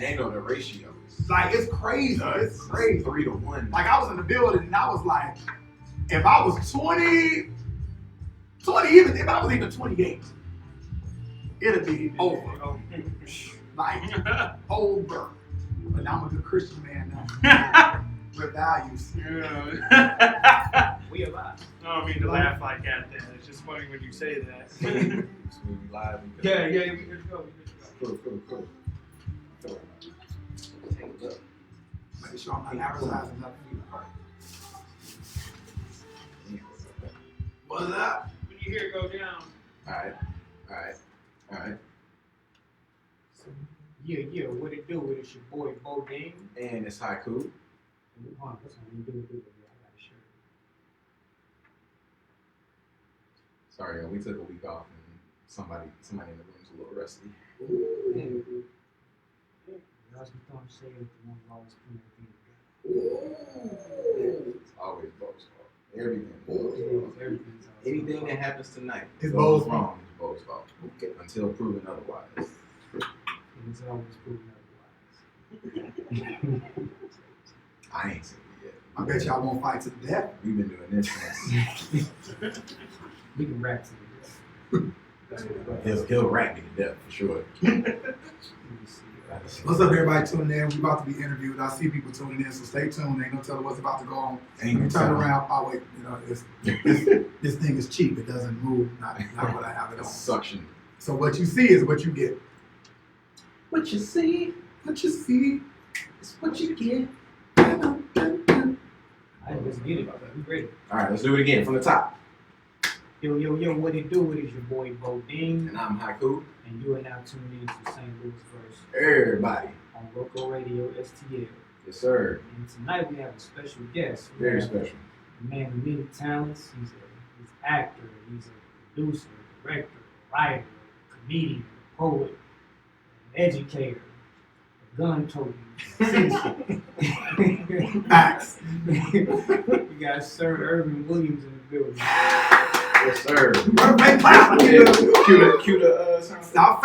And they know the ratios. Like, it's crazy. It's crazy. 3 to 1. Like, I was in the building and I was like, if I was 20, even if I was even 28, it'd be over. Like, over. But I'm a good Christian man now. With values. We alive. No, I mean to laugh like that. It's just funny when you say that. Yeah, we good to go. Cool. Make sure I'm not advertising nothing. What's up? When you hear it go down. Alright. Yeah, what it do? It's your boy Bodine. And it's haiku. Sorry, we took a week off and somebody in the room's a little rusty. It's always Bo's fault. Everything. Anything that happens tonight It's goes Bo's wrong. It's Bo's fault. Okay. Until proven otherwise. It's always proven otherwise. I ain't seen it yet. I bet y'all won't fight to the death. We've been doing this since. We can rap to the He'll rap me to death for sure. What's up, everybody tuning in? We about to be interviewed. I see people tuning in, so stay tuned. Ain't no telling what's about to go on. Ain't When no you turn telling. around, oh wait, you know, this thing is cheap. It doesn't move. Not what I have it on. Suction. So what you see is what you get. What you see is what you get. I just get it. We ready. Alright, let's do it again from the top. Yo, what it do? It is your boy Bodine. And I'm Haiku. And you are now tuned in to St. Louis Verse Everybody. on Local Radio STL. Yes, sir. And tonight we have a special guest. We Very have special. A man with many talents. He's an actor, he's a producer, a director, a writer, a comedian, a poet, an educator, a gun toting citizen. Facts. We got Sir Ervin Williams in the building. Yes, sir. Perfect clap. Cue the sound. Stop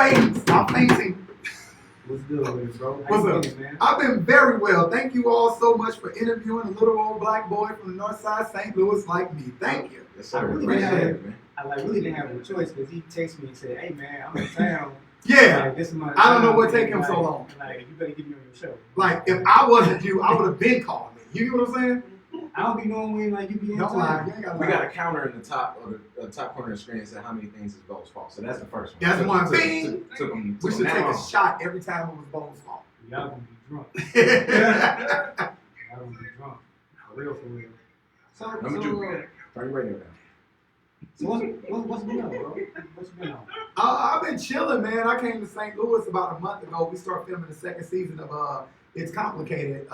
fainting. What's good with it, bro? How What's you up? feeling, man? I've been very well. Thank you all so much for interviewing a little old black boy from the north side St. Louis like me. Thank you. Yes, sir. I really Appreciate didn't it, man. I really didn't have a choice because he texted me and said, "Hey man, I'm in town. Yeah. Like, this is my I don't know time, what man. take him so long. Like, you better get me on your show." Like, if I wasn't you, I would have been calling me. You get what I'm saying? I don't be knowing when like you be in Don't lie. town. You ain't gotta We lie. got a counter in the top of the top corner of the screen that said how many things is Bo's fault. So that's the first one. That's one. Took- Bing. Took him. We should take a shot every time it was Bo's fault. Y'all gonna be drunk. That's Y'all gonna be drunk. For real. So, Number two. Turn your radio down. So what's been on, bro? What's been on? I've been chilling, man. I came to St. Louis about a month ago. We started filming the second season of It's Complicated,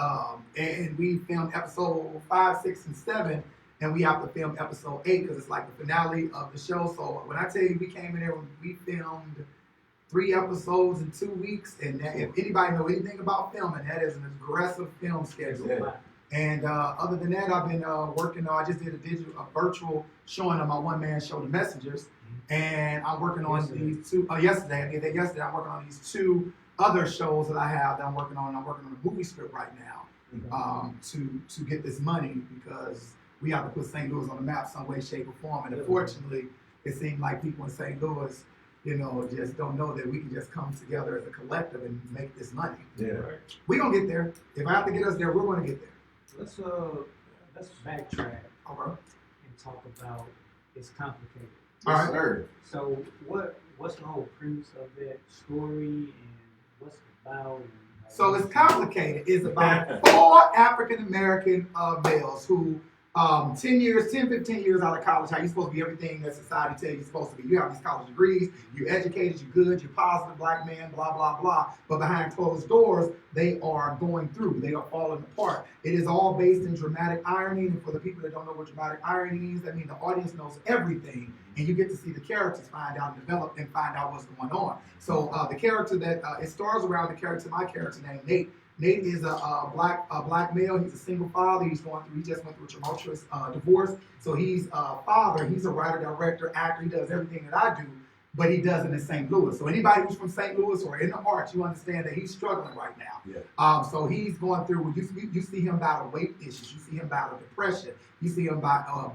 and we filmed episode 5, 6, and 7, and we have to film episode 8 because it's like the finale of the show. So when I tell you we came in there, we filmed 3 episodes in 2 weeks, and that, if anybody know anything about filming, that is an aggressive film schedule. Yeah. And other than that, I've been working on. I just did a virtual showing of my one-man show, The Messengers, and I'm working on these 2. Yesterday, I did that yesterday. I'm working on these 2 other shows that I have that I'm working on. I'm working on a movie script right now to get this money because we have to put St. Louis on the map some way, shape, or form. And unfortunately, it seems like people in St. Louis, you know, just don't know that we can just come together as a collective and make this money. Yeah. We're gonna get there. If I have to get us there, we're gonna get there. Let's backtrack Okay. and talk about It's Complicated. All Yes, right. sir. So what's the whole premise of that story and what's it about? And, So It's Complicated is about 4 African American males who 10, 15 years out of college, how you're supposed to be everything that society tells you you're supposed to be. You have these college degrees, you're educated, you're good, you're positive black man, blah, blah, blah. But behind closed doors, they are going through, they are falling apart. It is all based in dramatic irony. And for the people that don't know what dramatic irony means, that means the audience knows everything. And you get to see the characters find out and develop and find out what's going on. So the character that, it stars around my character named Nate. Nate is a black male. He's a single father. He just went through a tumultuous divorce. So he's a father. He's a writer, director, actor. He does everything that I do. but he does it in St. Louis. So anybody who's from St. Louis or in the arts, you understand that he's struggling right now. Yeah. So he's going through, you see him battle weight issues, you see him battle depression, you see him battle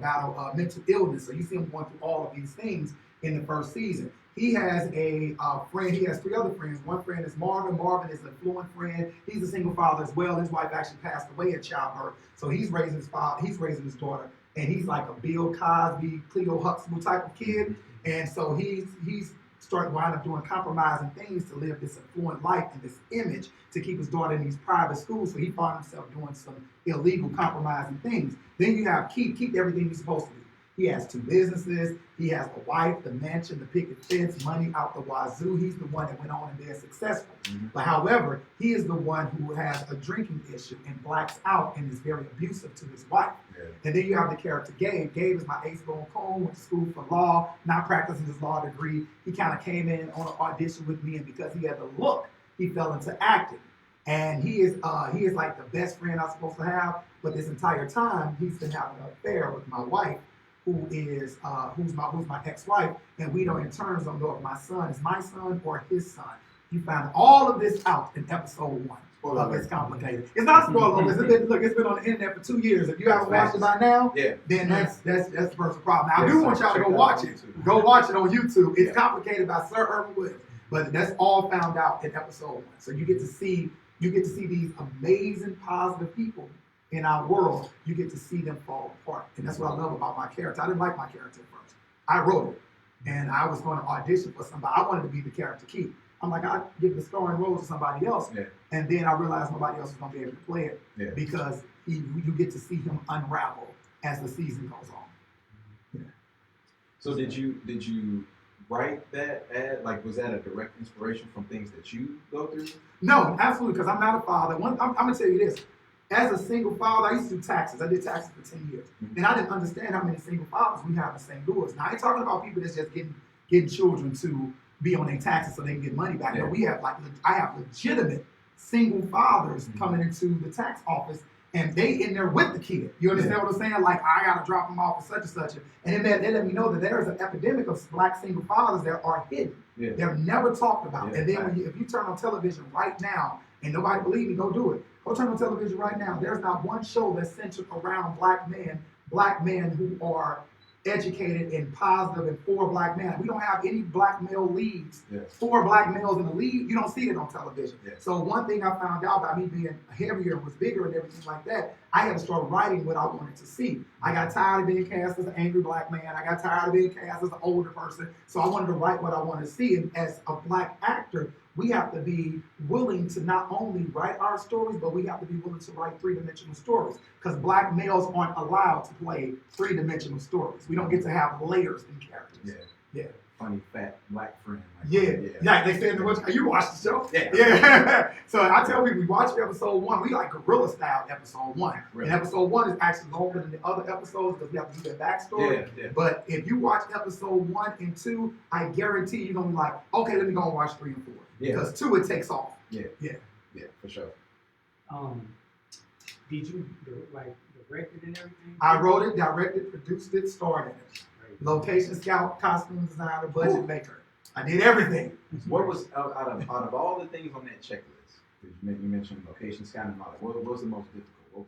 mental illness, so you see him going through all of these things in the first season. He has a friend, he has 3 other friends. One friend is Marvin. Marvin is an affluent friend. He's a single father as well. His wife actually passed away in childbirth. So he's raising his his daughter, and he's like a Bill Cosby, Cleo Huxtable type of kid. And so he's started wind up doing compromising things to live this affluent life and this image to keep his daughter in these private schools. So he found himself doing some illegal compromising things. Then you have keep everything he's supposed to be. He has 2 businesses. He has the wife, the mansion, the picket fence, money out the wazoo. He's the one that went on and been successful. But however, he is the one who has a drinking issue and blacks out and is very abusive to his wife. And then you have the character Gabe. Gabe is my ace-born cone, went to school for law, not practicing his law degree. He kind of came in on an audition with me, and because he had the look, he fell into acting. And he is like the best friend I'm supposed to have. But this entire time, he's been having an affair with my wife, who's my ex-wife, and we don't in turns don't know if my son is my son or his son. You found all of this out in episode 1. It's complicated. It's not spoiler. It's been on the internet for 2 years. If you haven't watched it by now, then that's the first problem. Now I do want y'all to go watch it. Go watch it on YouTube. It's complicated by Sir Ervin Williams, but that's all found out in episode 1. So you get to see these amazing positive people in our world. You get to see them fall apart, and that's what I love about my character. I didn't like my character at first. I wrote it, and I was going to audition for somebody. I wanted to be the character Keith. I'm like, I'll give the starring role to somebody else, and then I realized nobody else is going to be able to play it because you get to see him unravel as the season goes on. So did you write that ad? Like, was that a direct inspiration from things that you go through? No, absolutely, because I'm not a father. I'm going to tell you this. As a single father, I used to do taxes. I did taxes for 10 years. And I didn't understand how many single fathers we have in St. Louis. Now, I ain't talking about people that's just getting children to be on their taxes so they can get money back. No, I have legitimate single fathers coming into the tax office, and they in there with the kid. You understand what I'm saying? Like, I got to drop them off at such and such. And then they let me know that there's an epidemic of black single fathers that are hidden. They're never talked about. And then if you turn on television right now, and nobody believe me, go do it. Go turn on television right now. There's not one show that's centered around black men who are educated and positive and for black men. We don't have any black male leads for black males in the lead. You don't see it on television. So one thing I found out by me being heavier, was bigger and everything like that, I had to start writing what I wanted to see. I got tired of being cast as an angry black man. I got tired of being cast as an older person. So I wanted to write what I wanted to see. And as a black actor, we have to be willing to not only write our stories, but we have to be willing to write 3-dimensional stories. Because black males aren't allowed to play 3-dimensional stories. We don't get to have layers in characters. Funny, fat, black friend. Like they said, you watched the show? So I tell people, we watch episode 1. We like guerrilla style episode 1. And episode 1 is actually longer than the other episodes because we have to do their backstory. But if you watch episode 1 and 2, I guarantee you're going to be like, okay, let me go and watch 3 and 4. Because 2, it takes off. Yeah, for sure. Did you direct it and everything? I wrote it, directed, produced it, starred in it. Location scout, costume designer, budget maker. I did everything. What was out of all the things on that checklist? You mentioned location scouting and all that. What was the most difficult?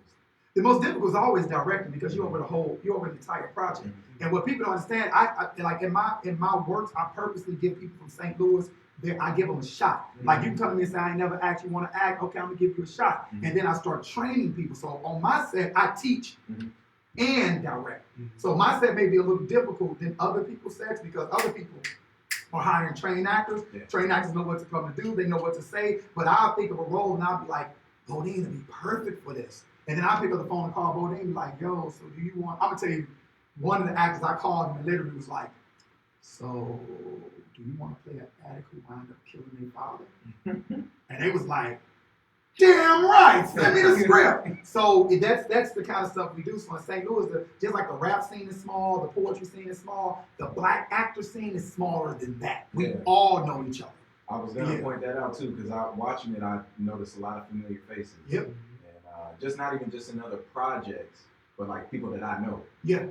The most difficult is always directing because you're over the entire project. And what people don't understand, I like in my works, I purposely give people from St. Louis, I give them a shot. Like you come to me and say, I ain't never act, you want to act? Okay, I'm gonna give you a shot. And then I start training people. So on my set, I teach and direct. So my set may be a little difficult than other people's sets because other people are hiring trained actors. Trained actors know what to come to do, they know what to say, but I'll think of a role and I'll be like, Bodine would be perfect for this. And then I'll pick up the phone and call Bodine and be like, yo, so do you want, I'm gonna tell you, one of the actors I called him and literally was like, so do you want to play an addict who wound up killing their father? And they was like, damn right, send me the script. So that's the kind of stuff we do. So in St. Louis, just like the rap scene is small, the poetry scene is small, the black actor scene is smaller than that. We all know each other. I was going to point that out too, because watching it, I noticed a lot of familiar faces. And just not even just in other projects, but like people that I know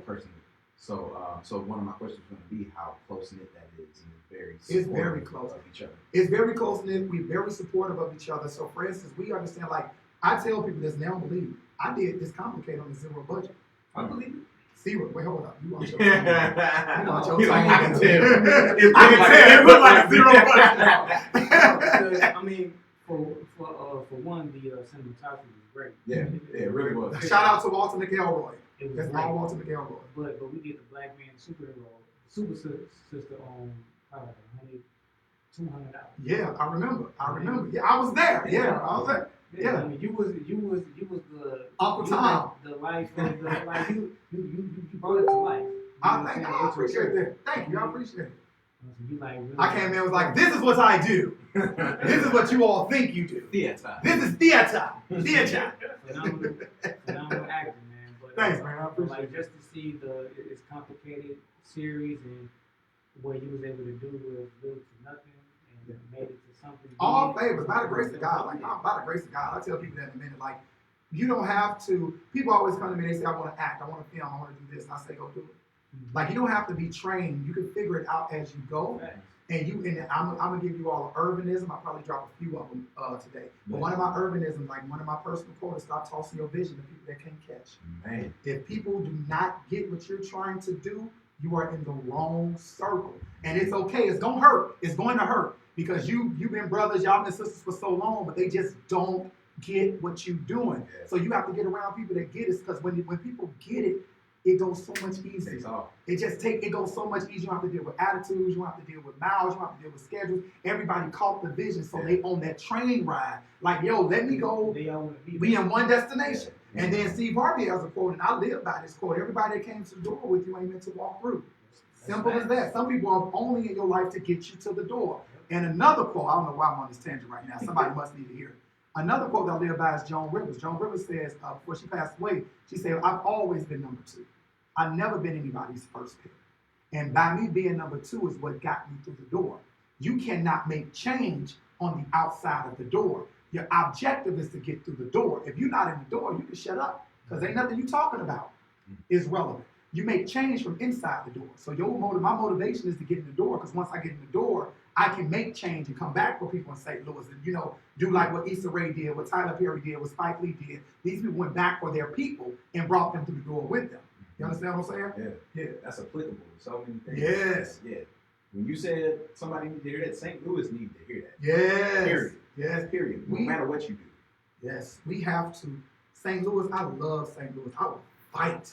personally. So one of my questions is going to be how close knit that is, and It's very close of each other. It's very close knit. We're very supportive of each other. So, for instance, we understand. Like I tell people this, they don't believe it. I did this complicated on the zero budget. I believe it. Zero. Wait, hold up. You want your I you want your can tone. tell. I can tell. It looked like a zero budget. Because, I mean, for one, the cinematography was great. Yeah, it really was. Shout out to Walter McElroy. It was That's great. all Walter McElroy. But we did the Black Man Superhero, Super Sister on probably $200. Yeah, I remember. Yeah, I was there. Yeah, I was there. Yeah. I mean, you was the Uncle you Tom. The life of the like you brought it to life. You know what I'm saying? I appreciate that. Thank you. I appreciate it. You like really I came in and was like, this is what I do. This is what you all think you do. Theater. This is theater. Theater. phenomenal acting, man. But, Thanks, man. I but appreciate like it. just to see it's complicated series and what you was able to do with little to nothing and made it to something. All big. favors, by the grace of God. Like, by the grace of God. I tell people that in a minute. Like, you don't have to. People always come to me and they say, I want to act, I want to film, I want to do this. And I say, go do it. Mhm. Like, you don't have to be trained. You can figure it out as you go. Facts. And I'm gonna give you all an urbanism. I'll probably drop a few of them today. But one of my urbanisms, like one of my personal quotes, stop tossing your vision to people that can't catch. Man. If people do not get what you're trying to do, you are in the wrong circle. And it's okay. It's gonna hurt. It's going to hurt because you've been brothers, y'all been sisters for so long, but they just don't get what you're doing. Yeah. So you have to get around people that get it, because when people get it, it goes so much easier. Takes off. It goes so much easier. You don't have to deal with attitudes, you don't have to deal with mouths, you don't have to deal with schedules. Everybody caught the vision, so they on that train ride. Like, yo, let me go. They all want to be We in one destination. Yeah. And then Steve Harvey has a quote, and I live by this quote. Everybody that came to the door with you ain't meant to walk through. Simple as that. Some people are only in your life to get you to the door. And another quote, I don't know why I'm on this tangent right now. Somebody must need to hear it. Another quote that I live by is Joan Rivers. Joan Rivers says, before she passed away, she said, I've always been number two. I've never been anybody's first pick. And by me being number two is what got me through the door. You cannot make change on the outside of the door. Your objective is to get through the door. If you're not in the door, you can shut up, because ain't nothing you talking about is relevant. You make change from inside the door. So my motivation is to get in the door, because once I get in the door, I can make change and come back for people in St. Louis and, do like what Issa Rae did, what Tyler Perry did, what Spike Lee did. These people went back for their people and brought them through the door with them. You understand what I'm saying? Yeah. That's applicable to so many things. Yes. Yeah. When you said somebody needs to hear that, St. Louis needs to hear that. Yes. Period. Yes. Period. No matter what you do. Yes. We have to. St. Louis, I love St. Louis. I would fight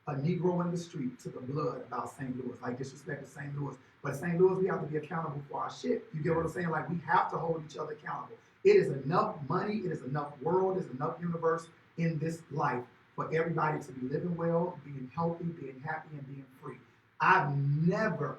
a Negro in the street to the blood about St. Louis, like disrespect to St. Louis. But St. Louis, we have to be accountable for our shit. You get what I'm saying? Like, we have to hold each other accountable. It is enough money, it is enough world, it is enough universe in this life for everybody to be living well, being healthy, being happy, and being free. I've never,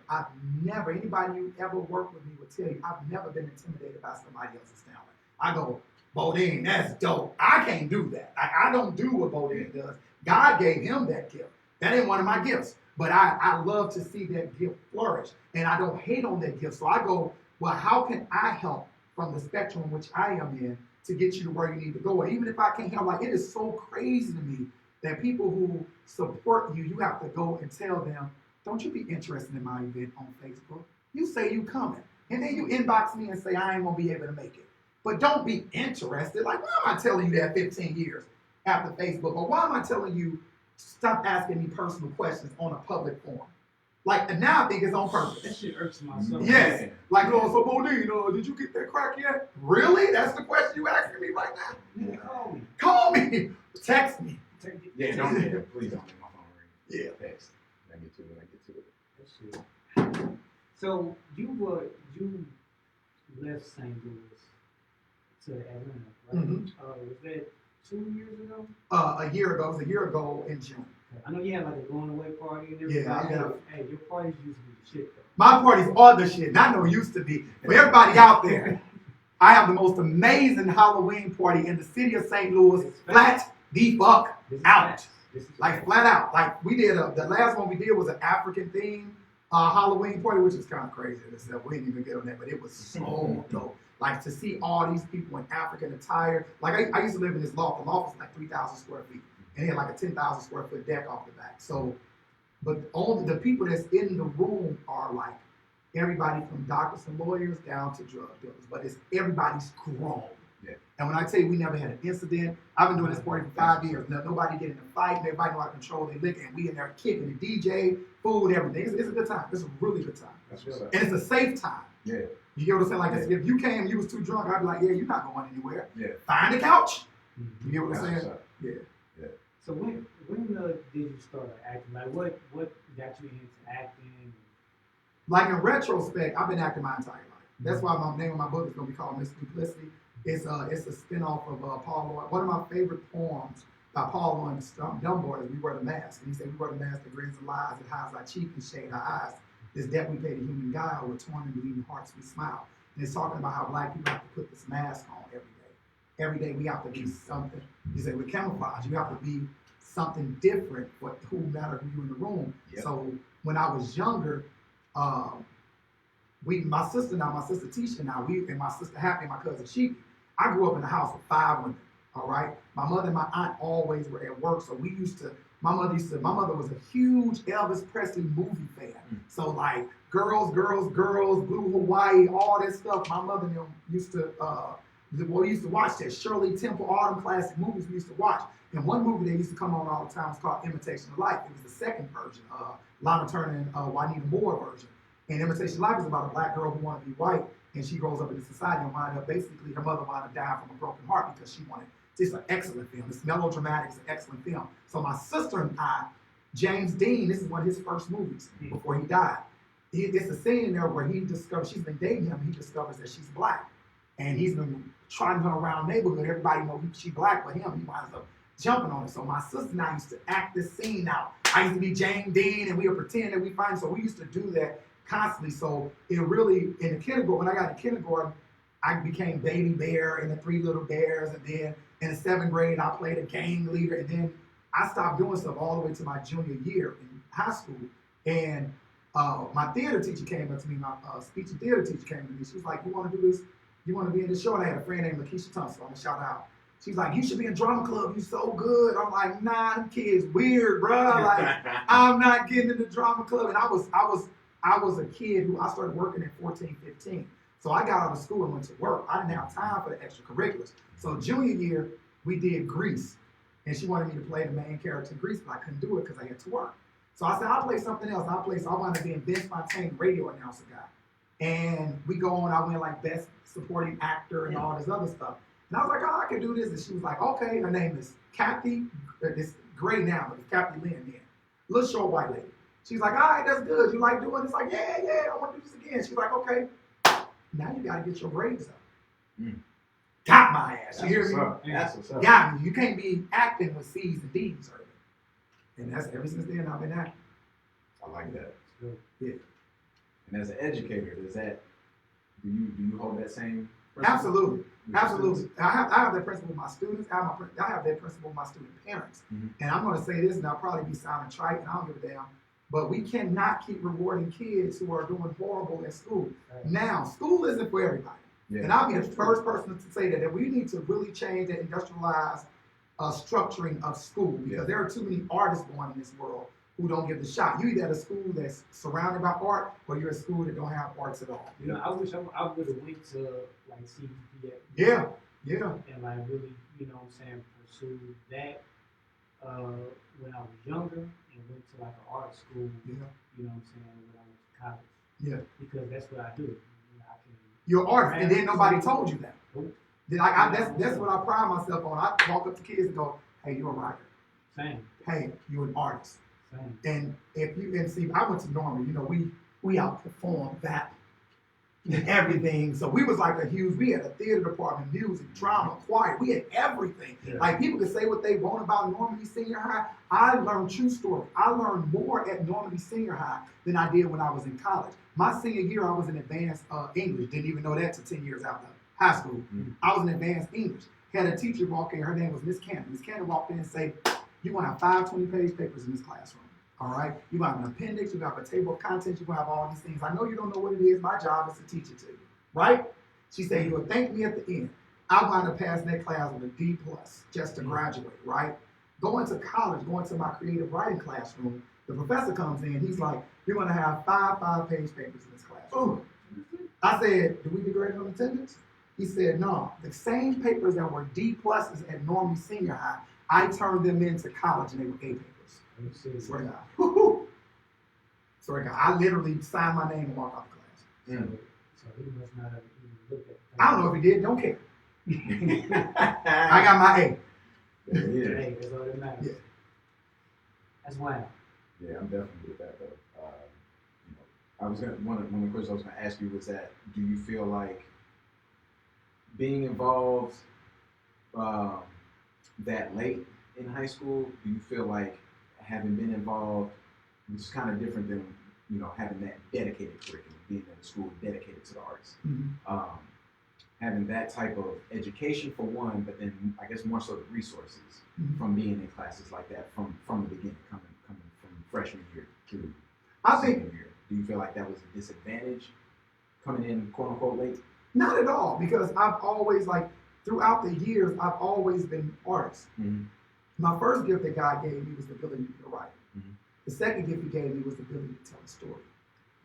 anybody who ever worked with me would tell you, I've never been intimidated by somebody else's talent. I go, Bodine, that's dope. I can't do that. I don't do what Bodine does. God gave him that gift. That ain't one of my gifts. But I love to see that gift flourish. And I don't hate on that gift. So I go, well, how can I help from the spectrum in which I am in to get you to where you need to go? Or even if I can't help, like, it is so crazy to me that people who support you, you have to go and tell them, don't you be interested in my event on Facebook? You say you coming. And then you inbox me and say, I ain't gonna be able to make it. But don't be interested. Like, why am I telling you that 15 years after Facebook? Or why am I telling you stop asking me personal questions on a public forum? Like, and now I think it's on purpose. That shit irks my soul. Yes. Like, so Bodine, did you get that crack yet? Really? That's the question you asking me right now? Yeah, call me. Call me. Text me. Yeah, don't please don't make my phone ring. Yeah. Text. When I get to it. That shit. So you left St. Louis to Atlanta, right? Mhm. Was that 2 years ago? A year ago. It was a year ago in June. I know you had like a going away party and everything. Yeah, I have. Hey, your parties used to be the shit though. My parties are the shit. Not no used to be. For everybody out there, I have the most amazing Halloween party in the city of St. Louis. Flat the fuck This is out. facts. This is Like, facts. flat out. Like, we did the last one we did was an African theme Halloween party, which is kind of crazy in itself. We didn't even get on that, but it was so dope. Like, to see all these people in African attire. Like, I used to live in this loft. The loft was like 3,000 square feet. And it had like a 10,000 square foot deck off the back. So but only the people that's in the room are like everybody from doctors and lawyers down to drug dealers, but everybody's grown. Yeah. And when I tell you we never had an incident, I've been doing this party for 5 years. Nobody get in a fight, everybody know how to control their liquor, and we in there kicking the DJ, food, everything. It's a good time. It's a really good time. That's what's up. And it's a safe time. Yeah. You get what I'm saying? Like, if you came and you was too drunk, I'd be like, yeah, you're not going anywhere. Yeah. Find a couch. You get what That's I'm what's saying? up. Yeah. So when did you start acting? Like what got you into acting? Like in retrospect, I've been acting my entire life. That's why my name of my book is going to be called Miss Duplicity. It's a spinoff of Paul Lloyd. One of my favorite poems by Paul Lloyd Dunbar is "We Wear the Mask," and he said, "We wear the mask that grins and lies, it hides our cheek and shade our eyes. This debt we pay to human guile, with torn and bleeding hearts we smile." And it's talking about how black people have to put this mask on every day. Every day we have to be something. He said, with camouflage, you have to be something different for who matter who you in the room. Yep. So when I was younger, my sister Tisha and my sister Happy and my cousin Sheepy, I grew up in a house with 5 women, all right? My mother and my aunt always were at work, so my mother was a huge Elvis Presley movie fan. So like girls, Blue Hawaii, all that stuff. My mother and them used to watch that Shirley Temple, all them classic movies we used to watch. And one movie that used to come on all the time was called Imitation of Life. It was the second version, Lana Turner and Juanita Moore version. And Imitation of Life is about a black girl who wanted to be white, and she grows up in society and basically her mother wound up dying from a broken heart because she wanted. It's an excellent film. It's melodramatic. It's an excellent film. So my sister and I, James Dean, this is one of his first movies before he died. It's a scene in there where she's been dating him. He discovers that she's black, and he's been trotting her around the neighborhood. Everybody knows she's black, but he winds up jumping on it. So my sister and I used to act this scene out. I used to be James Dean, and we would pretend that we find. So we used to do that constantly. So it really, in the kindergarten, when I got to kindergarten, I became Baby Bear and the 3 Little Bears, and then in the 7th grade, I played a gang leader, and then I stopped doing stuff all the way to my junior year in high school. And my theater teacher came up to me, my speech and theater teacher came to me. She was like, "You want to do this? You want to be in this show?" And I had a friend named Lakeisha Tunstall. I'm gonna shout out. She's like, "You should be in drama club. You so good." I'm like, "Nah, them kids weird, bro. Like, I'm not getting in the drama club." And I was a kid who I started working at 14, 15. So I got out of school and went to work. I didn't have time for the extracurriculars. So junior year, we did Grease. And she wanted me to play the main character in Grease, but I couldn't do it because I had to work. So I said, I'll play something else. So I wound up being Vince Fontaine, radio announcer guy. And we go on, I went like best supporting actor and all this other stuff. And I was like, "Oh, I can do this." And she was like, "Okay." Her name is Kathy, it's gray now, but it's Kathy Lynn then. Little short white lady. She's like, "All right, that's good. You like doing this?" Like, yeah, I want to do this again. She's like, "Okay, now you got to get your grades up." Got my ass. You hear me? That's what's up. Got me. You can't be acting with C's and D's, Ervin. And that's ever since then I've been acting. I like that. Yeah. And as an educator, do you hold that same principle? Absolutely. with your Absolutely. students? I have that principle with my students. I have that principle with my student parents. And I'm going to say this, and I'll probably be sounding trite, and I don't give a damn. But we cannot keep rewarding kids who are doing horrible at school. Now, school isn't for everybody. Yeah. And I'll be the first person to say that we need to really change the industrialized structuring of school, because there are too many artists born in this world who don't give the shot. You either at a school that's surrounded by art, or you're at a school that don't have arts at all. You know, I wish I would have went to like CPA. Yeah. And like really, you know what I'm saying, pursue that when I was younger, and went to like an art school. Yeah. You know what I'm saying, when I went to college. Yeah. Because that's what I do. You know, I can. You're artist, and then nobody told you that. Nope. That's what I pride myself on. I walk up to kids and go, "Hey, you're a writer. Same. Hey, you're an artist." Same. And see, I went to Norman. You know, we outperformed that and everything. So we was like we had a theater department, music, drama, choir. We had everything. Yeah. Like, people could say what they want about Normandy Senior High. I learned true story. I learned more at Normandy Senior High than I did when I was in college. My senior year, I was in advanced English. Didn't even know that till 10 years out of high school. I was in advanced English. Had a teacher walk in. Her name was Miss Cannon. Miss Cannon walked in and say, "You're going to have 5 20-page papers in this classroom. All right? You're going to have an appendix. You're going to have a table of contents. You're going to have all these things. I know you don't know what it is. My job is to teach it to you." Right? She said, "You will thank me at the end." I wound up passing that class with a D+ just to graduate, right? Going to college, going to my creative writing classroom, The professor comes in, he's like, you're gonna have 5 papers in this class. Ooh. I said, do we get graded on attendance? He said, no. The same papers that were D pluses at Norman Senior High, I turned them into college and they were A papers. Swear to God. Woo-hoo. Swear to God. I literally signed my name and walked out the class. So he must not have even looked at I don't know if he did, don't care. I got my A. Yeah, Hey, that's all that matters. Yeah. That's wild. yeah, I'm definitely with that though. I was one of the questions I was gonna ask you was that do you feel like being involved that late in high school? Do you feel like having been involved, which is kind of different than having that dedicated curriculum, being in a school dedicated to the arts, having that type of education for one, but then I guess more so the resources from being in classes like that from the beginning, coming from freshman year to senior year. Do you feel like that was a disadvantage coming in quote unquote late? Not at all, because I've always, throughout the years, I've always been an artist. My first gift that God gave me was the ability to be a writer. The second gift he gave me was the ability to tell a story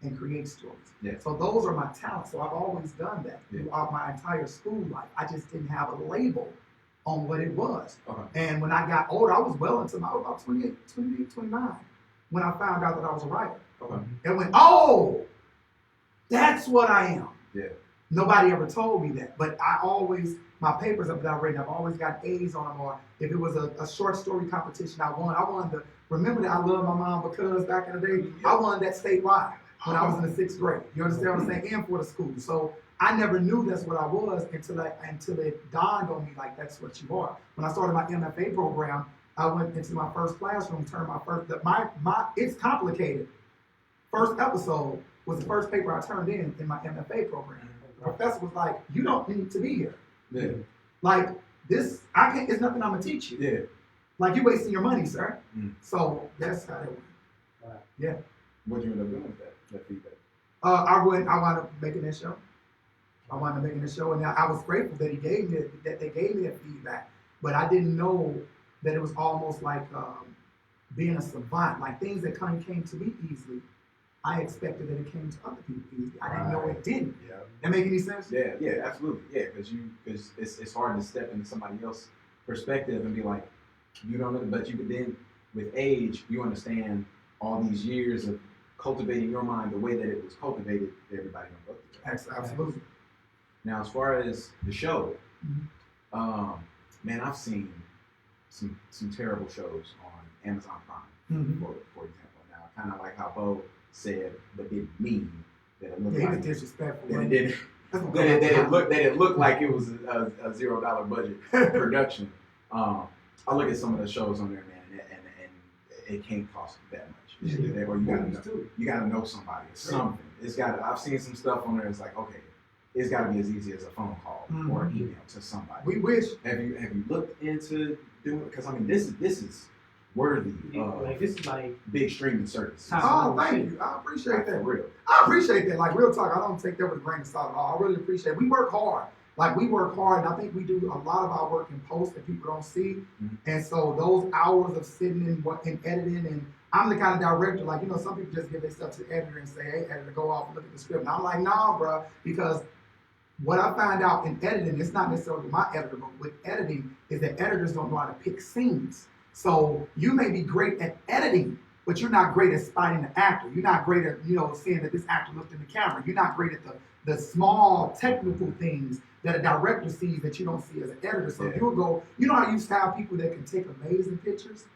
and create stories. Yeah. So those are my talents. So I've always done that throughout my entire school life. I just didn't have a label on what it was. And when I got older, I was well into I was about 28, 29 when I found out that I was a writer. And went, oh, that's what I am. Yeah. Nobody ever told me that, but my papers that I've written, I've always got A's on them, or if it was a short story competition I won remember that I Love My Mom Because back in the day, I won that statewide when I was in the 6th grade. You understand what I'm saying? And for the school. So I never knew that's what I was until it dawned on me like that's what you are. When I started my MFA program, I went into my first classroom, turned it's complicated. First episode was the first paper I turned in my MFA program. The professor was like, you don't need to be here. Yeah. Like this, it's nothing I'm gonna teach you. Yeah. Like you're wasting your money, sir. So that's how it went. Wow. Yeah. What'd you end up doing with that feedback? I wound up making that show. And I was grateful that they gave me that feedback. But I didn't know that it was almost like being a savant, like things that came to me easily. I expected that it came to other people easily. I didn't know it didn't. Yeah. That make any sense? Yeah, absolutely. Yeah, because it's hard to step into somebody else's perspective and be like, you don't know, but then with age, you understand all these years of cultivating your mind the way that it was cultivated. Everybody don't go through that. Absolutely. Now, as far as the show, man, I've seen some terrible shows on Amazon Prime, for example. Now, kind of like how Bo said, but didn't mean that it looked he like was disrespectful. that it looked like it was a $0 budget production. I look at some of the shows on there, man, and it can't cost that much. Or you gotta know somebody or something. I've seen some stuff on there. It's like, okay, it's gotta be as easy as a phone call or an email to somebody. We wish. Have you looked into doing it? Because I mean, this is worthy of this is like big streaming services. Oh, thank you. I appreciate that. For real. I appreciate that. Like real talk, I don't take that with a grain of salt at all. I really appreciate it. We work hard. And I think we do a lot of our work in post that people don't see. And so those hours of sitting and editing, and I'm the kind of director, some people just give their stuff to the editor and say, hey, editor, go off and look at the script. And I'm like, nah, bro, because what I find out in editing, it's not necessarily my editor, but with editing is that editors don't know how to pick scenes. So you may be great at editing, but you're not great at spotting the actor. You're not great at, seeing that this actor looked in the camera. You're not great at the small technical things that a director sees that you don't see as an editor. So you'll go, how you have people that can take amazing pictures,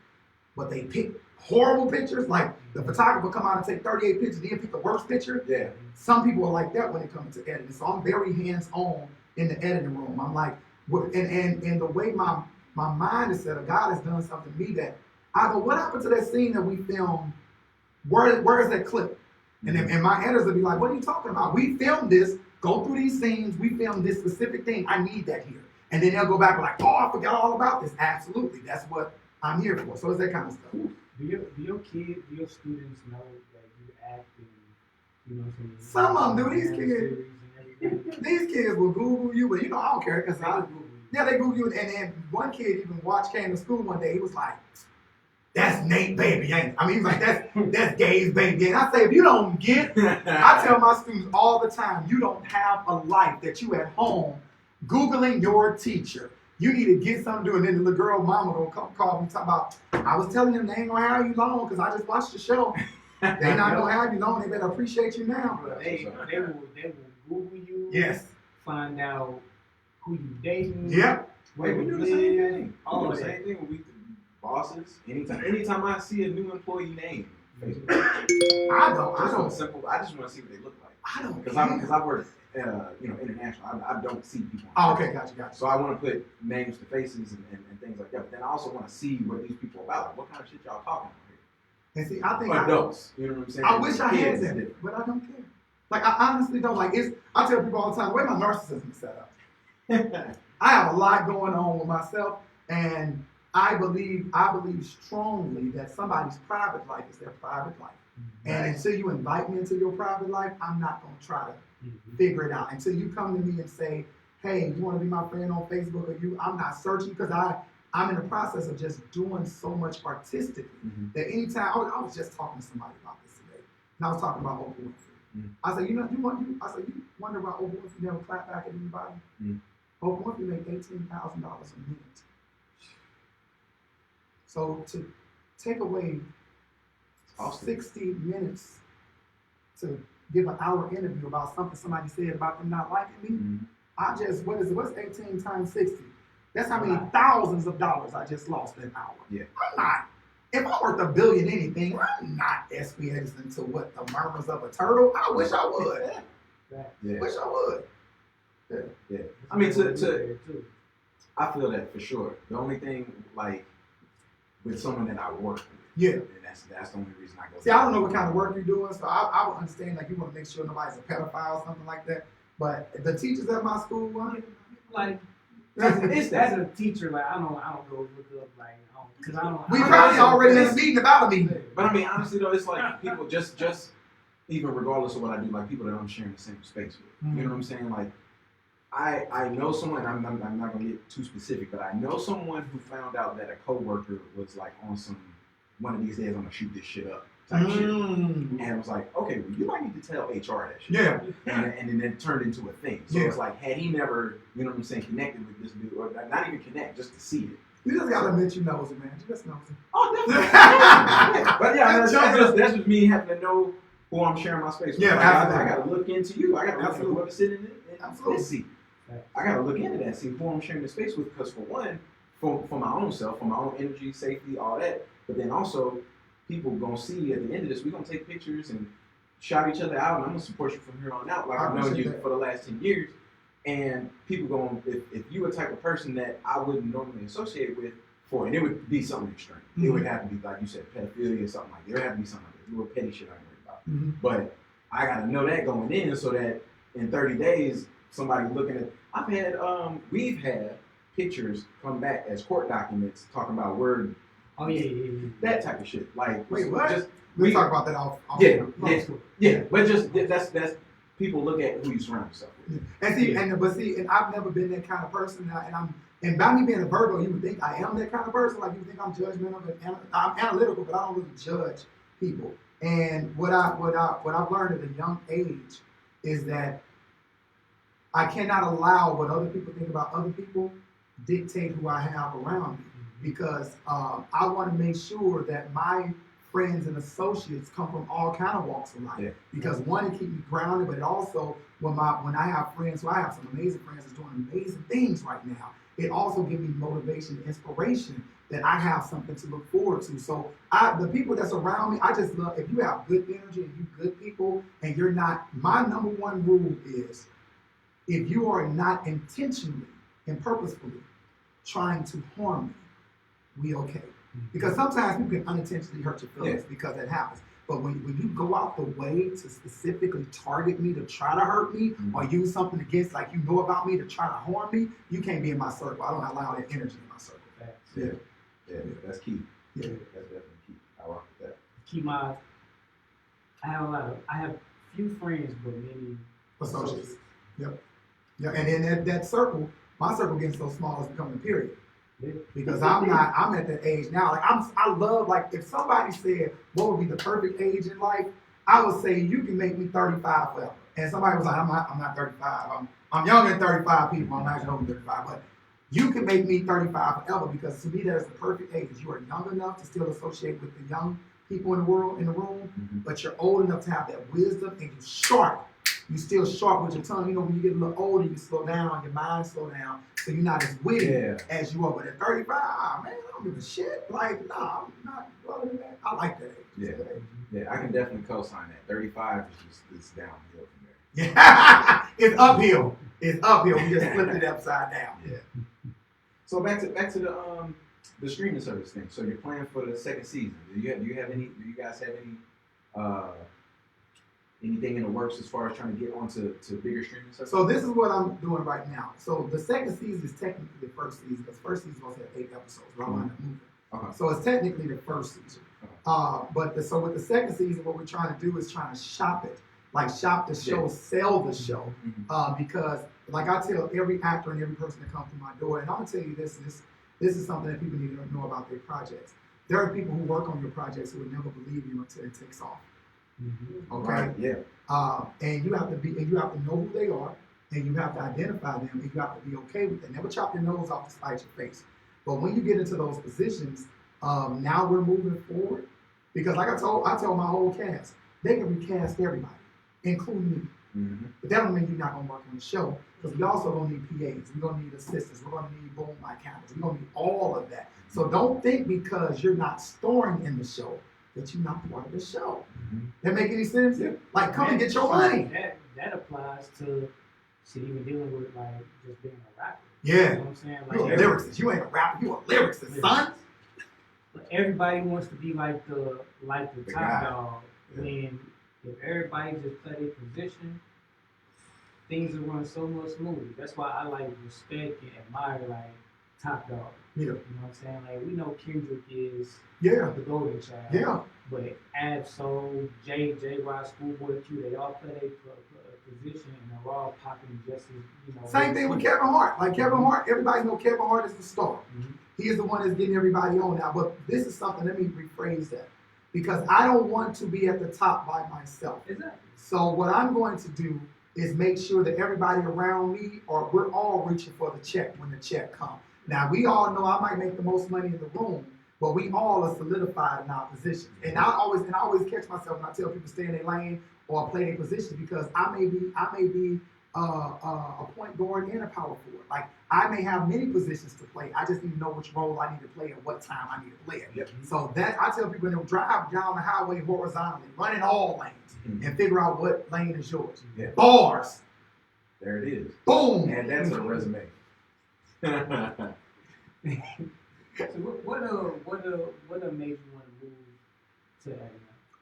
but they pick horrible pictures? Like the photographer come out and take 38 pictures, then pick the worst picture? Yeah. Some people are like that when it comes to editing. So I'm very hands-on in the editing room. I'm like, and the way my mind is set up, God has done something to me that I go, what happened to that scene that we filmed? Where is that clip? And my editors will be like, what are you talking about? We filmed this, go through these scenes, we filmed this specific thing, I need that here. And then they'll go back and like, oh, I forgot all about this. Absolutely, that's what I'm here for. So it's that kind of stuff. Do your students know that you act in, Some of them do. These kids will Google you, but I don't care because they Google you. And then one kid even came to school one day. He was like, that's Nate baby, ain't it? I mean, he's like, that's Gabe's baby. And I say, if you don't get, I tell my students all the time, you don't have a life that you at home Googling your teacher. You need to get something to do. And then the little girl mama will come call me talk about, I was telling them they ain't gonna have you long because I just watched the show. They not gonna have you long. They better appreciate you now. They will Google you. Yes. Find out who you dating. Yep. Wait, we where do you the same live, thing. all We do of the that. same thing when we bosses. Anytime I see a new employee name, Facebook. I don't. Simple. I just want to see what they look like. I don't. Because I work, international. I don't see people. Oh, okay, gotcha. So I want to put names to faces and things like that. But then I also want to see what these people are about. Like, what kind of shit y'all talking about here? And see, I think Adults. You know what I'm saying? I wish I had Kids is that, different. but I don't care. Like I honestly don't. Like I tell people all the time, the way my narcissism is set up. I have a lot going on with myself, and I believe strongly that somebody's private life is their private life. And until you invite me into your private life, I'm not going to try to figure it out. Until you come to me and say, hey, you want to be my friend on Facebook or you, I'm not searching because I'm in the process of just doing so much artistically that anytime, I was just talking to somebody about this today, and I was talking about Oprah Winfrey. I said, you wonder why Oprah Winfrey never clap back at anybody? Oprah Winfrey made $18,000 a minute. So to take away 60 minutes to give an hour interview about something somebody said about them not liking me, I just, what's 18 times 60? That's how many thousands of dollars I just lost in an hour. Yeah. I'm not, if I worth $1 billion anything, I'm not experiencing to what the murmurs of a turtle. I wish I would. Yeah. Wish I would. Yeah. I mean, I feel that for sure. The only thing, like, with someone that I work with, and that's the only reason I go. See, I don't know what kind of work you're doing, so I would understand, like, you want to make sure nobody's a pedophile or something like that. But the teachers at my school, like, It's as a teacher, like, I don't go look up, like, because I don't. we probably already in a meeting about a meeting. But I mean, honestly though, it's like people just even regardless of what I do, like people that I'm sharing the same space with. You know what I'm saying? Like I know someone. I'm not gonna get too specific, but I know someone who found out that a coworker was like on some one of these days I'm gonna shoot this shit up type shit, and it was like, okay, well you might need to tell HR that shit. Yeah. And then it turned into a thing. So it's like, had he never, you know what I'm saying, connected with this dude, or not even connect, just to see it. You just gotta admit you nosy, man. You just nosy. Oh, definitely. But yeah, that's just me having to know who I'm sharing my space with. Yeah, like, absolutely. I gotta look into you. I gotta look into Absolutely. whoever's sitting in Absolutely. this seat. I gotta look into that, see who I'm sharing the space with, because for one, for my own self, for my own energy, safety, all that. But then also, people gonna see at the end of this, we're gonna take pictures and shout each other out, and I'm gonna support you from here on out. Like I've known you for the last 10 years. And people going, if you a type of person that I wouldn't normally associate with, and it would be something extreme. It would have to be, like you said, pedophilia or something like that. There would have to be something like that. Little petty shit I worry about. But I got to know that going in so that in 30 days, somebody looking at, we've had pictures come back as court documents talking about word. Oh, yeah. That type of shit. Like, Wait, what? Just, we talk about that off. Yeah. But just, that's people look at who you surround yourself with. And see, and I've never been that kind of person. And by me being a Virgo, you would think I am that kind of person. Like you would think I'm judgmental, I'm analytical, but I don't really judge people. And what I've learned at a young age is that I cannot allow what other people think about other people dictate who I have around me, because I want to make sure that my friends and associates come from all kind of walks of life. Because one, it keep me grounded, but it also when I have friends, I have some amazing friends that's doing amazing things right now, it also gives me motivation, inspiration that I have something to look forward to. So the people that's around me, I just love, if you have good energy and you good people and you're not, my number one rule is if you are not intentionally and purposefully trying to harm me, we okay. Because sometimes you can unintentionally hurt your feelings because that happens. But when you go out the way to specifically target me to try to hurt me or use something against, like you know about me to try to harm me, you can't be in my circle. I don't allow that energy in my circle. Yeah, that's key. Yeah. That's definitely key. I rock with that. I have few friends, but many Associates. Yep. Yeah, and then that circle, my circle getting so small, it's becoming a period. Yeah. Because I'm at that age now. Like I love, like, if somebody said what would be the perfect age in life, I would say you can make me 35 forever. And somebody was like, I'm not 35. I'm younger than 35 people. I'm not even over 35, but you can make me 35 forever, because to me that is the perfect age. You are young enough to still associate with the young people in the room, Mm-hmm. but you're old enough to have that wisdom, and you're sharp. You still sharp with your tongue. You know, when you get a little older, you slow down, your mind slow down, so you're not as witty as you are. But at 35, man, I don't give a shit. Like, nah, I'm not older than that. I like that age. Yeah. That age. Yeah, I can definitely co-sign that. 35 is just it's downhill from there. Yeah, it's uphill. It's uphill. We just flipped it upside down. Yeah. So back to the streaming service thing. So you're planning for the second season. Do you guys have any anything in the works as far as trying to get onto bigger streaming services? So this is what I'm doing right now. So the second season is technically the first season, because first season was at 8 episodes, but I wound up moving. Okay. So it's technically the first season. Okay. So with the second season, what we're trying to do is trying to shop it, like shop the show, sell the show, because like I tell every actor and every person that comes through my door, and I'm gonna tell you this is something that people need to know about their projects. There are people who work on your projects who would never believe you until it takes off. Mm-hmm. Okay. Right. Yeah. And you have to know who they are, and you have to identify them, and you have to be okay with it. Never chop your nose off to spite your face. But when you get into those positions, now we're moving forward, because like I tell my whole cast, they can recast everybody, including me. Mm-hmm. But that don't mean you're not gonna work on the show, because we also gonna need PAs, we're gonna need assistants, we're gonna need boom mic cameras, we're gonna need all of that. So don't think because you're not storing in the show that you're not part of the show. Mm-hmm. That make any sense? Yeah. Like, come and get your money. That applies to shit, even dealing with like just being a rapper. Yeah. You know what I'm saying? You're a Like, lyricist. You ain't a rapper. You a lyricist, son. but everybody wants to be like the The top guy. dog. Yeah. When if everybody just play their position, things will run so much smoother. That's why I like respect and admire like top dog. Yeah. You know what I'm saying? Like, we know Kendrick is Yeah. the golden child. Yeah. But Absol, J. Rod, Schoolboy Q, they all play their position, and they're all popping just as, Same thing with Kevin Hart. Like Kevin Hart, everybody know Kevin Hart is the star. Mm-hmm. He is the one that's getting everybody on now. But this is something, let me rephrase that. Because I don't want to be at the top by myself. Exactly. So what I'm going to do is make sure that everybody around me, or we're all reaching for the check when the check comes. Now, we all know I might make the most money in the room, but we all are solidified in our positions. And I always catch myself when I tell people stay in their lane or play their position, because I may be a point guard and a power forward. Like, I may have many positions to play. I just need to know which role I need to play and what time I need to play it. Yep. So that I tell people, to drive down the highway horizontally, run in all lanes, and figure out what lane is yours. Yeah. Bars. There it is. Boom. And that's a resume. So what made you want to move to Atlanta?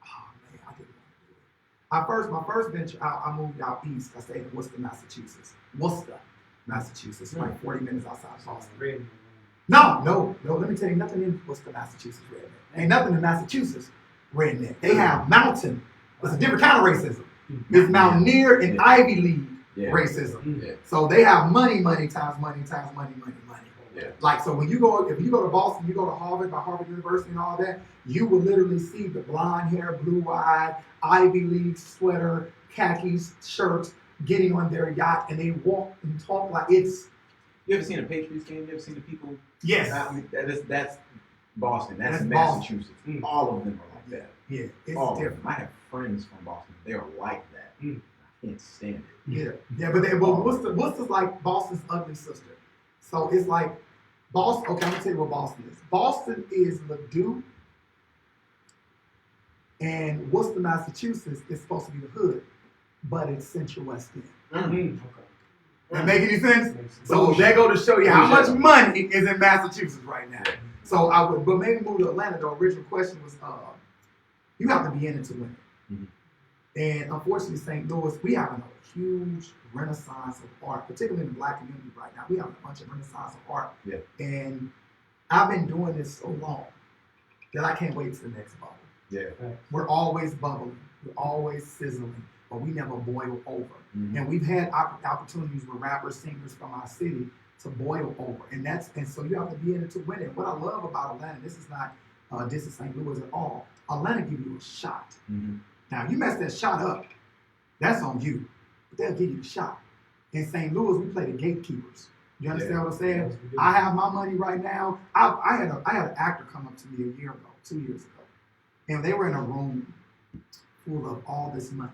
Oh man, I didn't want to do it. My first venture out, I moved out east. I stayed in Worcester, Massachusetts. Like 40 minutes outside of Boston. Redneck. No. Let me tell you, nothing in Worcester, Massachusetts redneck. Ain't nothing in Massachusetts redneck. They have mountain. It's a different kind of racism. It's mountaineer and Ivy League racism. Yeah. So they have money times money. Yeah. Like, so if you go to Boston, you go to Harvard, by Harvard University and all that, you will literally see the blonde hair, blue-eyed, Ivy League sweater, khakis, shirts, getting on their yacht, and they walk and talk like it's... You ever seen a Patriots game? You ever seen the people? Yes. I mean, that's Boston. That's That's Massachusetts. Boston. All of them are like that. Yeah, it's All of different. them. I have friends from Boston. They are like that. I can't stand it. Yeah, but Worcester's like Boston's ugly sister. So it's like Boston. Okay, I'm gonna tell you what Boston is. Boston is Ladue, and Worcester, Massachusetts is supposed to be the hood, but it's Central West End. Okay. That make any sense? Makes sense. So that go to show you how much money is in Massachusetts right now. So I would, but maybe move to Atlanta. The original question was, you have to be in it to win it. Mhm. And unfortunately, St. Louis, we have a huge renaissance of art, particularly in the Black community right now. We have a bunch of renaissance of art. Yeah. And I've been doing this so long that I can't wait to the next bubble. Yeah. We're always bubbling, we're always sizzling, but we never boil over. Mhm. And we've had opportunities with rappers, singers from our city to boil over, and so you have to be in it to win it. What I love about Atlanta, this is not this is St. Louis at all. Atlanta give you a shot. Mm-hmm. Now, if you mess that shot up, that's on you. But they'll give you a shot. In St. Louis, we play the gatekeepers. You understand what I'm saying? Yes, we do. I have my money right now. I had an actor come up to me 2 years ago, and they were in a room full of all this money,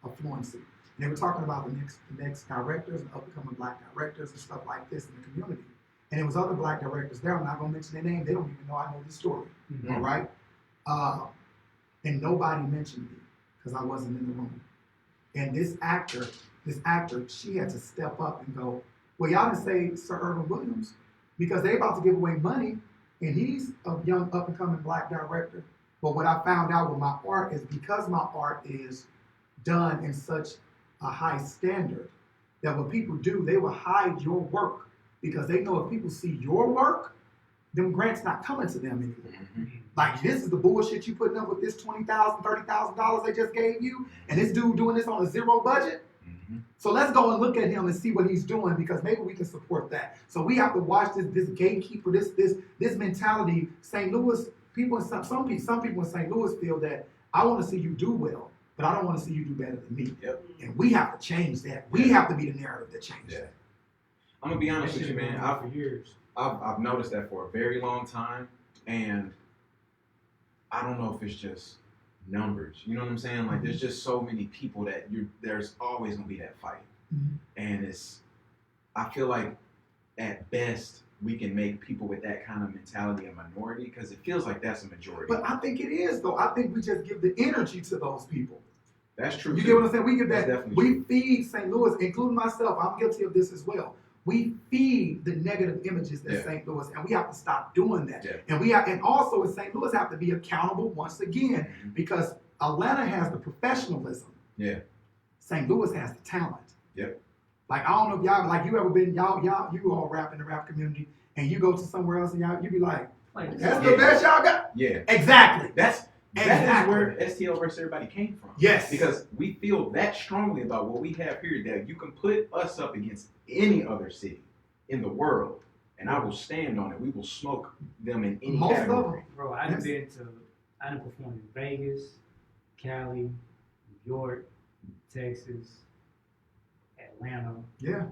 affluency. And they were talking about the next directors and upcoming black directors and stuff like this in the community. And there was other black directors there. I'm not gonna mention their name. They don't even know I know this story. Mhm. All right. And nobody mentioned me because I wasn't in the room. And this actor, she had to step up and go, well, y'all didn't say Sir Ervin Williams because they about to give away money, and he's a young up and coming black director. But what I found out with my art is because my art is done in such a high standard that what people do, they will hide your work because they know if people see your work, them grants not coming to them anymore. Mm-hmm. Like, this is the bullshit you putting up with this $20,000, $30,000 they just gave you, and this dude doing this on a zero budget. Mm-hmm. So let's go and look at him and see what he's doing because maybe we can support that. So we have to watch this gatekeeper, this mentality. St. Louis people, some people in St. Louis feel that I want to see you do well, but I don't want to see you do better than me. Yep. And we have to change that. We have to be the narrative that changes Yeah. that. I'm gonna be honest That with you, shit man. been going on for years. I've noticed that for a very long time, and I don't know if it's just numbers. You know what I'm saying? Like, there's just so many people that there's always gonna be that fight, Mhm. and I feel like at best we can make people with that kind of mentality a minority because it feels like that's a majority. But I think it is though. I think we just give the energy to those people. That's true. You too. get what I'm saying? We give That's that. definitely We true. feed St. Louis, including myself. I'm guilty of this as well. We feed the negative images in Yeah. St. Louis, and we have to stop doing that. Yeah. And also in St. Louis have to be accountable once again Mhm. because Atlanta has the professionalism. Yeah. St. Louis has the talent. Yep. Like, I don't know if y'all, like, you ever been, you all rap in the rap community, and you go to somewhere else and you be like, Like, that's Yeah. the best y'all got? Yeah. Exactly. That is Exactly. where STL versus everybody came from. Yes. Because we feel that strongly about what we have here that you can put us up against any other city in the world, and I will stand on it. We will smoke them in any Most of category. them. bro, I done performed in Vegas, Cali, New York, Texas, Atlanta, Yeah.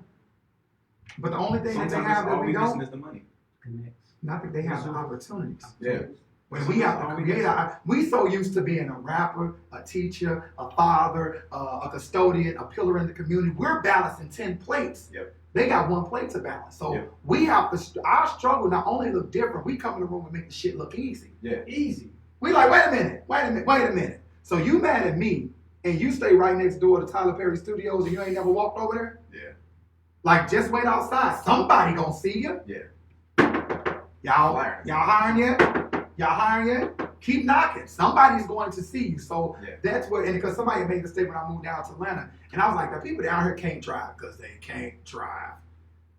But the only thing that Sometimes they have that all we we missing don't, is the money. connects. not that they have the opportunities. Yeah. When we have to create, we so used to being a rapper, a teacher, a father, a custodian, a pillar in the community. We're balancing 10 plates. Yep. They got one plate to balance. So Yep. we have to, our struggle not only look different, we come in the room and make the shit look easy. Yeah. Easy. We like, wait a minute. So you mad at me and you stay right next door to Tyler Perry Studios and you ain't never walked over there? Yeah. Like, just wait outside. Somebody gonna see you. Yeah. Y'all hiring yet? Keep knocking. Somebody's going to see you. So Yeah. that's what, and because somebody made the statement, I moved down to Atlanta, and I was like, the people down here can't drive because they can't drive.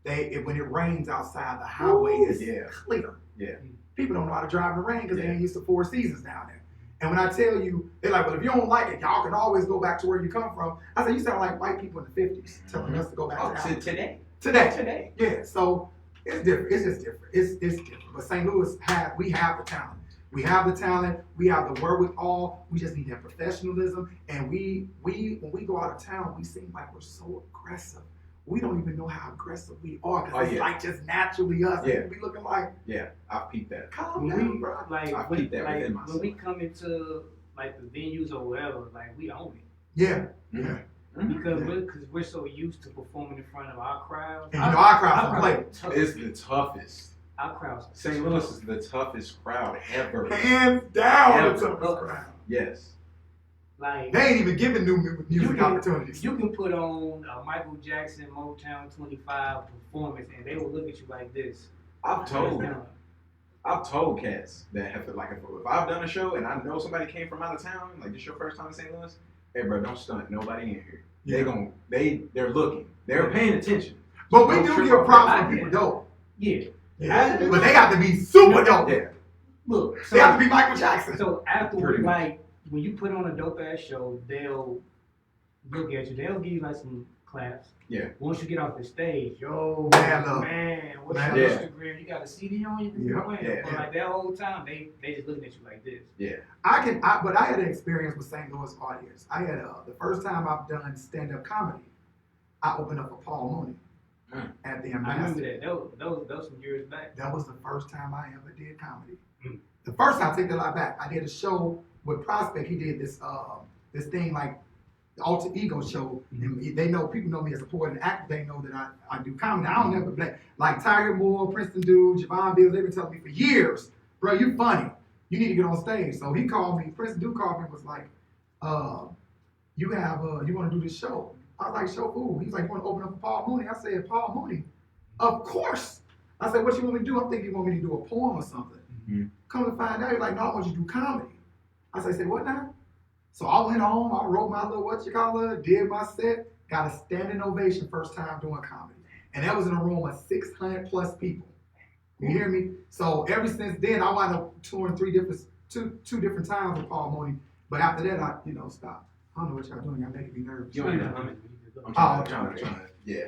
When it rains outside, the highway is yeah. clear. Yeah. People don't know how to drive in the rain because they Yeah. ain't used to 4 seasons down there. And when I tell you, they're like, well, if you don't like it, y'all can always go back to where you come from. I said, you sound like white people in the 50s telling us to go back Oh, to Africa. today. Today. Yeah, so it's different. It's just different. It's different. But St. Louis we have the talent. We have the talent. We have the wherewithal. We just need that professionalism. And we when we go out of town, we seem like we're so aggressive. We don't even know how aggressive we are because it's like just naturally us. Yeah. We looking like, Yeah. I've peeped that. calm When down, we, bro. like, I when, keep that like, within when myself. we come into like the venues or whatever, like we own it. Yeah. Mhm. Because we're so used to performing in front of our crowd. And you know our crowd's gonna play. It's the toughest. Our crowd's St. Louis is the toughest crowd ever. Hands down Ever. the toughest crowd. Yes. like They ain't even giving new music opportunities. you can put on a Michael Jackson Motown 25 performance and they will look at you like this. I've told cats that have like if I've done a show and I know somebody came from out of town, like this your first time in St. Louis, hey bro, don't stunt nobody in here. They're looking. They're paying attention. But we Don't do trip give on props that. when people dope. Yeah. Yeah. But they have to be super dope. Yeah. Look, They have to be Michael Jackson. so afterwards, Pretty much. like when you put on a dope ass show, they'll look at you. They'll give you like some claps. Yeah. Once you get off the stage, yo, Man, what's Man, your yeah. Instagram? You got a CD on you? Yeah. But like that whole time, they just looking at you like this. Yeah. But I had an experience with St. Louis audience. I had the first time I've done stand-up comedy, I opened up for Paul Mooney at the I remember Ambassador. that. That was some years back. That was the first time I ever did comedy. Mm. The first time, I take that lot back. I did a show with Prospect. He did this thing like the alter ego show. And people know me as a poet and actor. They know that I do comedy. I don't never play like Tiger Moore, Princeton dude, Javon Bills. They've been telling me for years, bro, you funny. You need to get on stage. So he called me. Princeton dude called me and was like, you want to do this show? I was like, show who? He was like, you want to open up for Paul Mooney? I said, Paul Mooney? Of course. I said, what you want me to do? I'm thinking you want me to do a poem or something. Mm-hmm. Come to find out, he's like, no, I want you to do comedy. I said, what now? So I went home, I wrote my little did my set, got a standing ovation first time doing comedy. And that was in a room of 600 plus people. You hear me? So ever since then, I wound up touring two different times with Paul Mooney. But after that, I stopped. I don't know what y'all doing. Y'all making me nervous. I'm trying to, yeah.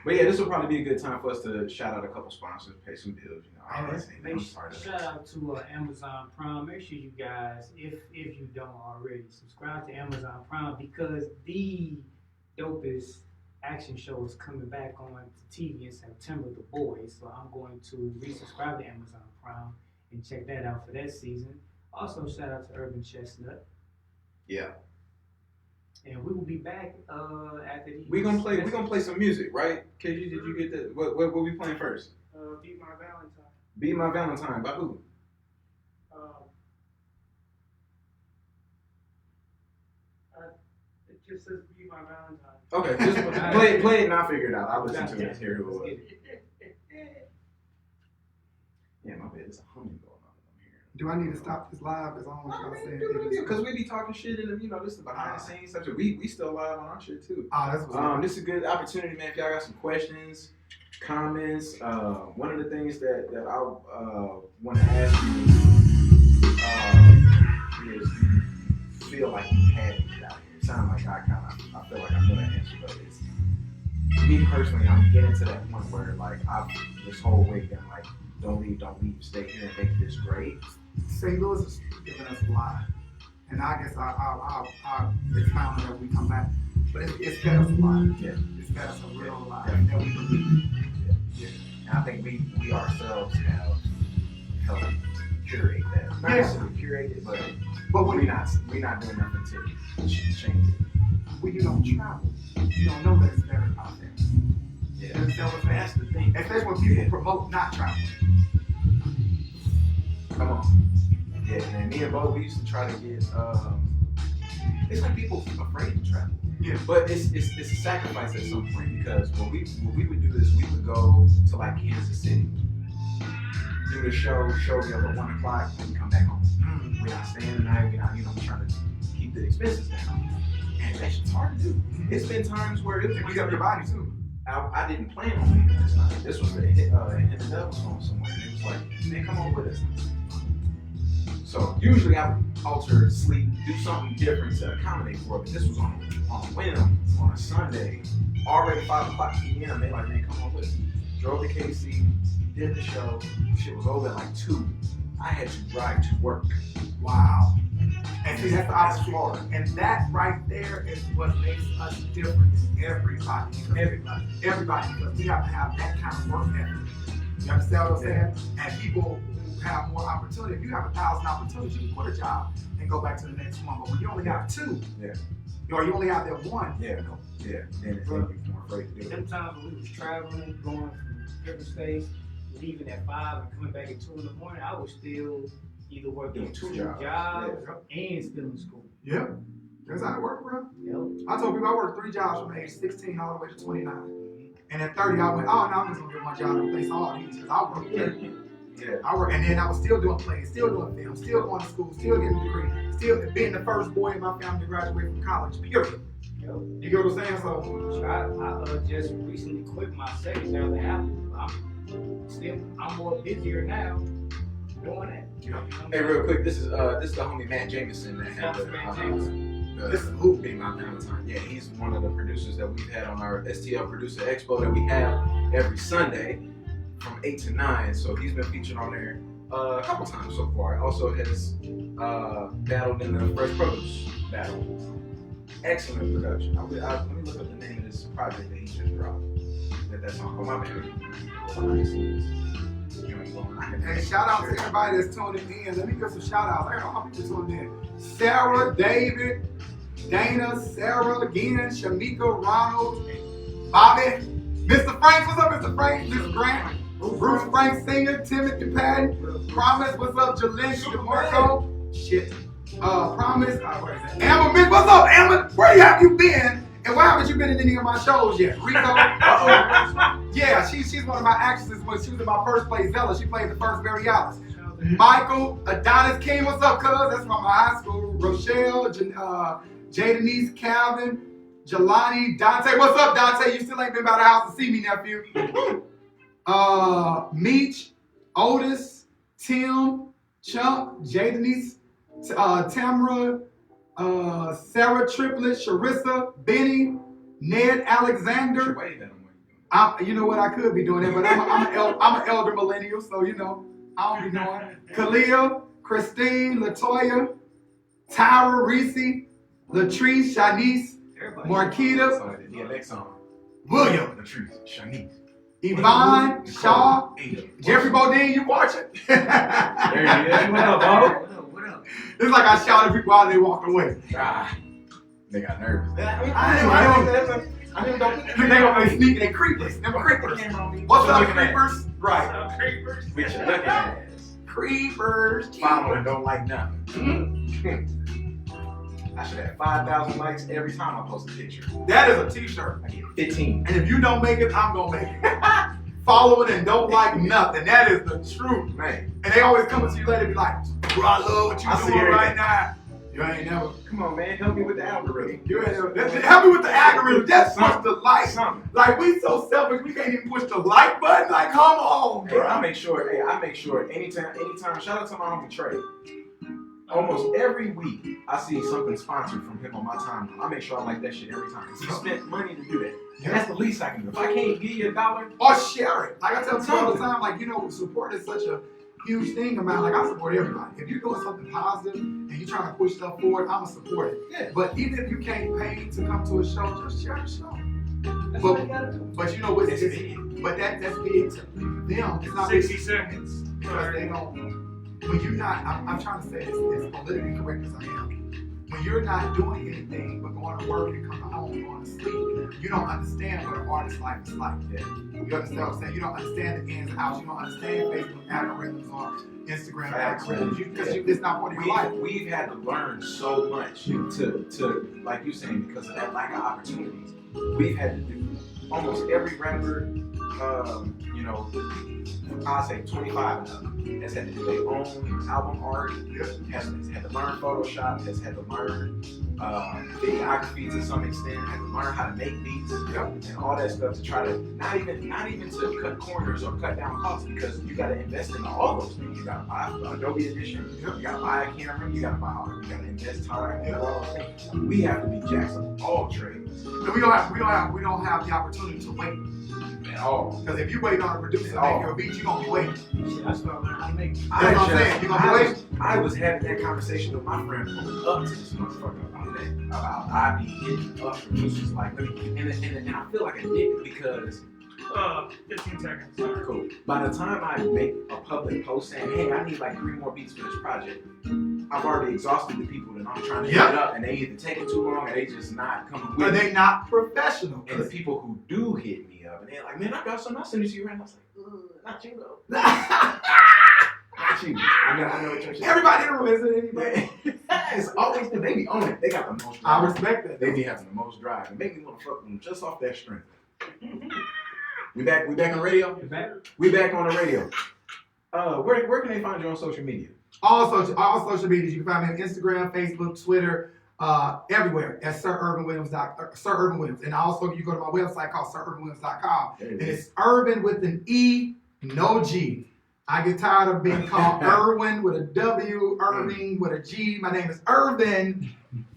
But yeah, this will probably be a good time for us to shout out a couple sponsors, pay some bills. Shout out to Amazon Prime. Make sure you guys, if you don't already, subscribe to Amazon Prime because the dopest action show is coming back on TV in September, The Boys. So I'm going to resubscribe to Amazon Prime and check that out for that season. Also, shout out to Urban Chestnut. Yeah. And we will be back after these. We're gonna play some music, right? KG, did you get that? What we playing first? Be My Valentine. Be My Valentine by who? It just says Be My Valentine. Okay, just play it and I'll figure it out. I'll listen to it and hear who it was. Yeah, my bad. It's a humming going on. Do I need to stop this live? Because I don't want y'all saying because we be talking shit and this is behind the scenes stuff. We still live on our shit too. That's what's this is a good opportunity, man. If y'all got some questions, comments, one of the things that I want to ask you is, do you feel like you had to get out here? It sounds like I feel like I know that answer, but it's me personally. I'm getting to that point where like I've this whole way been like, don't leave, stay here and make this great. St. Louis is giving us a lot, and I guess I'll expound on that when we come back. But it's fed us a lot. Yeah. It's fed us a real lot. Yeah. And we believe. Yeah. And I think we ourselves have helped curate that. Not necessarily curate it, but we're not doing nothing to change it. When you don't travel, you don't know that it's better out there. Yeah. That's the thing. Especially when people promote not traveling. Come on. Yeah, man. Me and Bo, we used to try to get. It's like people afraid to travel. Yeah. But it's a sacrifice at some point because when we would do this, we would go to like Kansas City, do the show be up at 1 o'clock, and come back home. We're not staying the night. We're not trying to keep the expenses down. And that shit's hard to do. It's been times where You got your body too. I didn't plan on leaving this time. This was the hit the Devil's Home somewhere. And it was like, man, come on with us. So usually I would alter sleep, do something different to accommodate for it. But this was on a whim, on a Sunday, already 5 o'clock p.m. They like, man, come on with us. Drove to KC, did the show. Shit was over at like 2. I had to drive to work. Wow. And see, that's the opportunity. And that right there is what makes us different than everybody. Everybody, because we have to have that kind of work ethic. You understand what I'm saying? And people who have more opportunity, if you have 1,000 opportunities, you can quit a job and go back to the next one. But when you only have 2, or you only have that 1, then it's more afraid to do it. Sometimes when we was traveling, going from different states, leaving at 5 and coming back at 2 in the morning, I was still either working 2 jobs and still in school. Yep. That's how it works, bro. Yep. I told people I worked 3 jobs from age 16 all the way to 29. And at 30, I went, oh, no, I'm just going to get my job and replace all these because I worked 30. I worked, and then I was still doing plays, still doing film, still going to school, still getting a degree, still being the first boy in my family to graduate from college, period. Yep. You get what I'm saying? So I just recently quit my second job at Apple. I'm more busier now doing that. Yeah. Hey, real quick, this is the homie Matt Jameson that had This is a movie. Big Mouth Valentine. Yeah, he's one of the producers that we've had on our STL Producer Expo that we have every Sunday from 8 to 9. So he's been featured on there a couple times so far. Also has battled in the Fresh Produce battle. Excellent production. Let me look up the name of this project that he just dropped. That song. Oh, my bad. Hey, shout out to everybody that's tuning in. Let me give some shout outs. I don't know how people tuning in. Sarah, David, Dana, Sarah again, Shamika, Ronald, Bobby, Mr. Frank, what's up, Mr. Frank? Mr. Grant, Bruce Frank Sr., Timothy Patton, Promise, what's up, Jalene, DeMarco, shit, Promise, where is it? Amber, Mick, what's up, Amber? Where have you been? And why haven't you been in any of my shows yet? Rico, yeah, she's one of my actresses when she was in my first play, Zella. She played the first Barry Alice. Michael, Adonis King, what's up, cuz? That's from my high school. Rochelle, J. Denise, Calvin, Jelani, Dante. What's up, Dante? You still ain't been by the house to see me, nephew. Meech, Otis, Tim, Chunk, J. Denise, Tamara, Sarah Triplet, Sharissa, Benny, Ned Alexander. You know what? I could be doing that, but I'm an elder millennial, so you know. I don't be knowing. Khalil, Christine, Latoya, Tyra, Reese, Latrice, Shanice, Marquita, William, Latrice, Shanice, Yvonne, Shaw, Jeffrey Bodine, you watching? There he is. What up, Bo? What up? It's like I shouted people out and they walked away. They got nervous. They gonna be sneaking, they creepers. Them creepers. What's up, creepers? Right. Creepers. Bitch, you looking at ass. Creepers. Following don't like nothing. I should have 5,000 likes every time I post a picture. That is a t-shirt. I get 15. And if you don't make it, I'm gonna make it. Following and don't like nothing. That is the truth, Man. And they always come to you later and be like, bro, I love what I you see doing everything. right now. You ain't never. Come on, man. Help me with the algorithm. You ain't never. Help me with the algorithm. Just push the like. Something. Like, we so selfish, we can't even push the like button. Like, come on, Hey, bro. I make sure anytime, shout out to my homie Trey. Almost every week, I see something sponsored from him on my timeline. I make sure I like that shit every time. Because he spent money to do that. And that's the least I can do. If I can't give you $1, Or share it. Like I tell people all the time, like, you know, support is such a huge thing about, like, I support everybody. If you're doing something positive and you're trying to push stuff forward, I'm going to support it. Yeah. But even if you can't pay to come to a show, just share the show. That's what you gotta do. But you know what's It's big. But that's big to them. It's not 60 seconds. because they don't. When you're not, I'm trying to say this as politically correct as I am. When you're not doing anything but going to work and coming home, going to sleep, you don't understand what an artist's life is like. Yeah. You understand what I'm saying? You don't understand the ins and outs. You don't understand Facebook algorithms or Instagram algorithms because it's not part of your life. We've had to learn so much to like you saying, because of that lack of opportunities. We've had to do almost every rapper, you know, I'll say 25 and up, has had to do their own album art, has had to learn Photoshop, has had to learn videography to some extent, had to learn how to make beats, and all that stuff to try to not even to cut corners or cut down costs, because you got to invest in all those things. You got to buy Adobe Edition, you got to buy a camera, you got to buy art, you got to invest time in all those things. We have to be jacks of all trades. And we don't have the opportunity to wait At all. because if you wait on a producer to make your beat, you gonna be waiting. Shit, I started learning how to make. That's what I'm saying. You gonna be waiting. I was having that conversation with my friend pulling up to this motherfucker about that. About I be hitting up producers like, and I feel like a dick because 15 seconds. Sorry. cool. By the time I make a public post saying, hey, I need like 3 more beats for this project, I've already exhausted the people that I'm trying to hit up, and they either taking too long or they just not coming with But it. they not professional. And the people who do hit me up, and they're like, man, I got something, I'll send it to you right now. I was like, not you though. Not you. I know what you're saying. Everybody in the room isn't anybody. It's always them. They be on it. They got the most I drive. respect that. They be having the most drive. It make me want to fuck them just off that strength. We back on the radio? You better. We back on the radio. Where can they find you on social media? All social medias. You can find me on Instagram, Facebook, Twitter, everywhere at Sir Ervin Williams. And also you go to my website called SirErvinWilliams.com. There And it is. it's Ervin with an E, no G. I get tired of being called Erwin with a W, Irving with a G. My name is Ervin.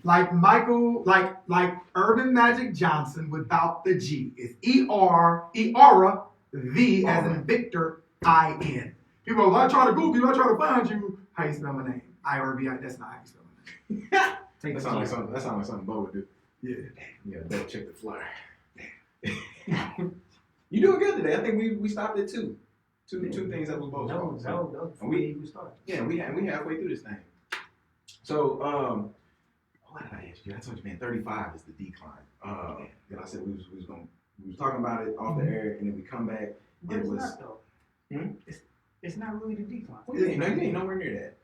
like Michael, like Urban Magic Johnson without the G. It's Eara, V as in Victor, I-N. People are like, I try to Google you, I try to find you. How you spell my name? I-R-V-I, that's not how you spell my name. That sounds like something Bo would do. Yeah. Yeah, double check the flyer. You doing good today. I think we stopped at two things that was both. No, we started. Yeah, we halfway through this thing. So, what did I ask you? I told you, man, 35 is the decline. Then I said we was talking about it off the air, and then we come back. But It it's was. not though. It's not really the decline. You ain't nowhere near that.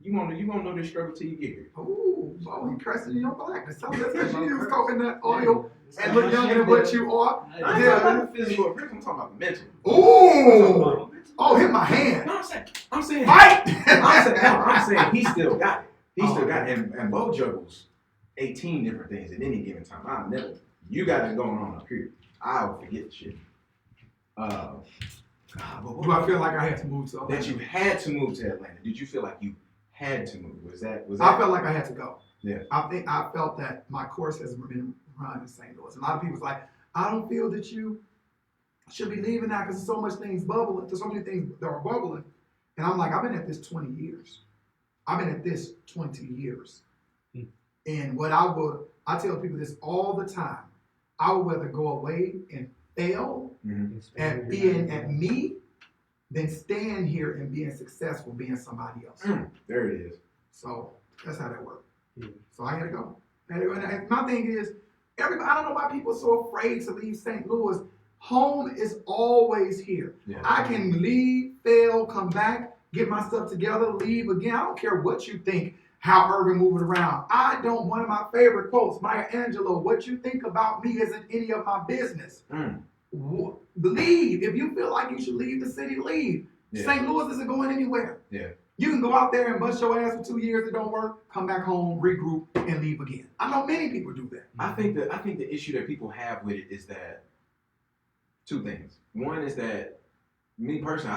You won't know this struggle till you get here. Ooh, Bo, you cursing in your blackness. Tell me that's because you use coconut oil and look younger than what you are. I ain't talking about the physical appearance. I'm talking about the mental. Ooh! Oh, hit my hand. No, I'm saying. Fight! I'm saying he still got it. He still got it. And Bo juggles 18 different things at any given time. You got it going on up here. I'll forget the shit. Do I feel like I had to move to Atlanta? That you had to move to Atlanta? Did you feel like you had to move? Was that? I felt like I had to go. Yeah. I felt that my course has been run in St. Louis. A lot of people's like, I don't feel that you should be leaving now because there's so much things bubbling. There's so many things that are bubbling. And I'm like, I've been at this 20 years. And what I tell people this all the time. I would rather go away and fail at being at me than stand here and being successful being somebody else. There it is. So that's how that worked. So I had to go. And my thing is, I don't know why people are so afraid to leave St. Louis. Home is always here. Yeah. I can leave, fail, come back, get my stuff together, leave again. I don't care what you think, how Ervin moving around. One of my favorite quotes, Maya Angelou, what you think about me isn't any of my business. Leave. If you feel like you should leave the city, leave. Yeah. St. Louis isn't going anywhere. Yeah. You can go out there and bust your ass for 2 years, it don't work, come back home, regroup, and leave again. I know many people do that. I think the issue that people have with it is that two things. One is that me personally,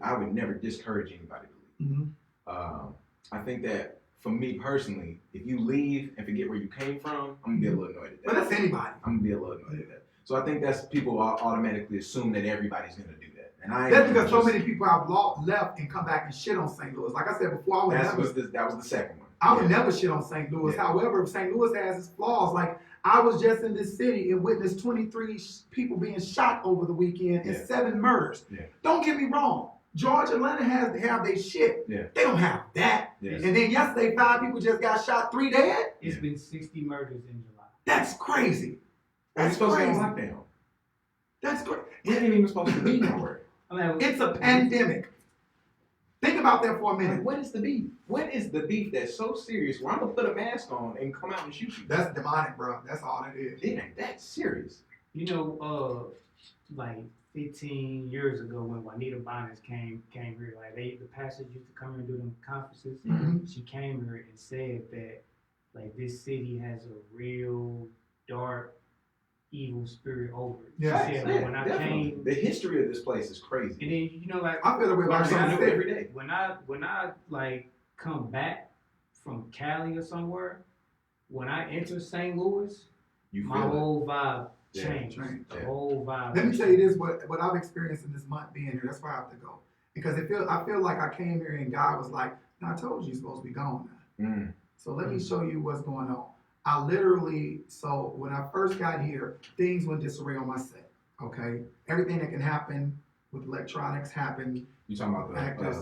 I would never discourage anybody to leave. I think that for me personally, if you leave and forget where you came from, I'm gonna be a little annoyed at that. But that's anybody. I'm gonna be a little annoyed at that. So I think that's people automatically assume that everybody's gonna do that. And that's because so many people have left and come back and shit on St. Louis. Like I said before, that was the second one. I would never shit on St. Louis. Yeah. However, St. Louis has its flaws. Like I was just in this city and witnessed 23 people being shot over the weekend and 7 murders. Yeah. Don't get me wrong. Georgia, Atlanta have their shit. Yeah. They don't have that. Yes. And then yesterday, 5 people just got shot, 3 dead. It's been 60 murders in July. That's crazy. That's supposed crazy. to be on lockdown. That's great. It ain't even supposed to be nowhere. It's a pandemic. Think about that for a minute. What is the beef? What is the beef that's so serious where I'm gonna put a mask on and come out and shoot you? That's demonic, bro. That's all it is. It ain't that serious. You know, like 15 years ago when Juanita Bonnes came here, like the pastors used to come here and do them conferences. She came here and said that like this city has a real dark, evil spirit over it. Yeah, she said, like, when I came, the history of this place is crazy. And then like I feel the way about something every day. When I like come back from Cali or somewhere, when I enter St. Louis, my whole vibe changed. The whole vibe. Let me tell you this: what I've experienced in this month being here. That's why I have to go because I feel like I came here and God was like, "No, I told you you're supposed to be gone now. So let me show you what's going on." So when I first got here, things went disarray on my set. Okay, everything that can happen with electronics happened. You talking about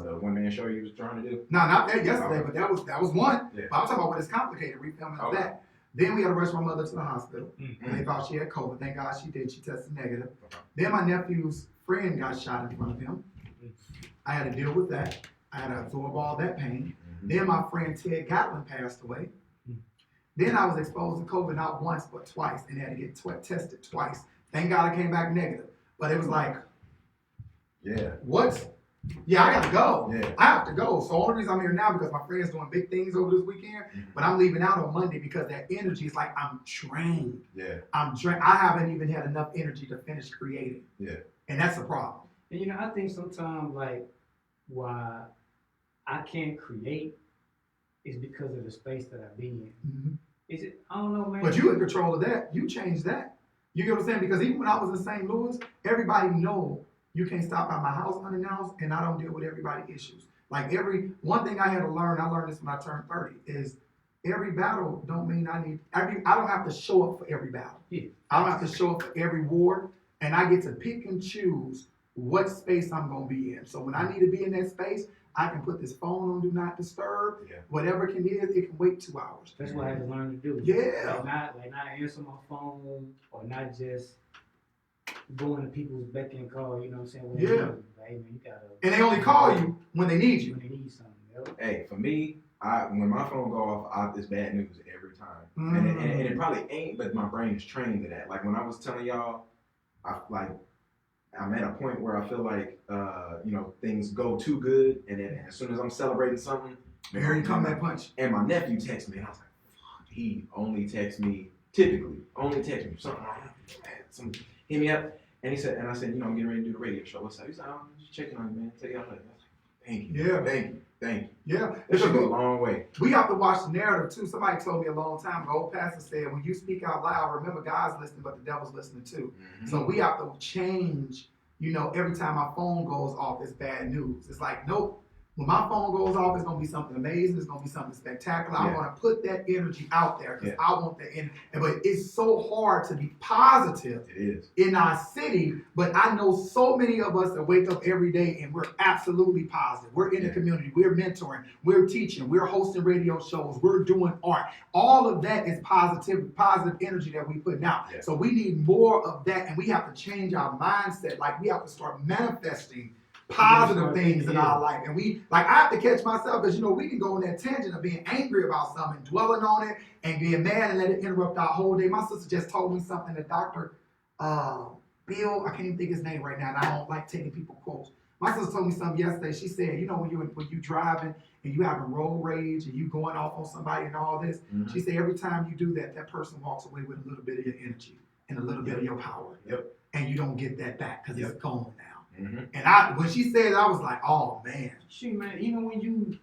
the one-man show you was trying to do? No, not that yesterday, but that was one. Yeah. But I'm talking about what is complicated, refilming of that. Then we had to rush my mother to the hospital. And they thought she had COVID. Thank God she did. She tested negative. Then my nephew's friend got shot in front of him. I had to deal with that. I had to absorb all that pain. Then my friend Ted Gatlin passed away. Then I was exposed to COVID not once but twice and had to get tested twice. Thank God I came back negative. But it was like, what? Yeah, I got to go. Yeah. I have to go. So the only reason I'm here now because my friend's doing big things over this weekend. But I'm leaving out on Monday because that energy is like I'm drained. Yeah. I'm drained. I haven't even had enough energy to finish creating. Yeah. And that's a problem. And I think sometimes like why I can't create is because of the space that I be in. Is it? I don't know, man. But you in control of that. You changed that. You get what I'm saying? Because even when I was in St. Louis, everybody know you can't stop by my house unannounced, and I don't deal with everybody issues. Like one thing I had to learn, I learned this when I turned 30, is every battle don't mean I don't have to show up for every battle. Yeah. I don't have to show up for every war, and I get to pick and choose what space I'm gonna be in. So when I need to be in that space, I can put this phone on do not disturb. Yeah. Whatever it can wait 2 hours. That's what I had to learn to do. Yeah. Like not answer my phone or not just going to people's beck and call, you know what I'm saying? When Yeah. they need you. Like, hey, man, you gotta. And they only call you when they need you. When they need something. Yep. Hey, for me, when my phone go off, it's bad news every time. And it probably ain't, but my brain is trained to that. Like when I was telling y'all, I'm at a point where I feel like things go too good, and then as soon as I'm celebrating something, Here you come that punch. And my nephew texted me, and I was like, fuck, he only texts me something like, hit me up, and I said, I'm getting ready to do the radio show. What's up? He's like, I'm just checking on you, man. Tell you how. Thank you. Yeah. Thank you. Yeah. This should go a long way. We have to watch the narrative too. Somebody told me a long time ago, old pastor said, when you speak out loud, remember God's listening, but the devil's listening too. Mm-hmm. So we have to change, every time my phone goes off, it's bad news. It's like, nope. When my phone goes off, it's going to be something amazing. It's going to be something spectacular. I'm going to put that energy out there because I want that energy. But it's so hard to be positive in our city. But I know so many of us that wake up every day and we're absolutely positive. We're in the community. We're mentoring. We're teaching. We're hosting radio shows. We're doing art. All of that is positive energy that we put out. Yeah. So we need more of that. And we have to change our mindset. Like we have to start manifesting positive things in our life. And I have to catch myself because, we can go on that tangent of being angry about something, dwelling on it, and being mad and let it interrupt our whole day. My sister just told me something that Dr. Bill, I can't even think his name right now, and I don't like taking people quotes. My sister told me something yesterday. She said, when you driving and you having road rage and you going off on somebody and all this, she said every time you do that, that person walks away with a little bit of your energy and a little bit of your power. Yep. And you don't get that back because it's gone now. Mm-hmm. And when she said it, I was like, oh man. Shoot, man, even when you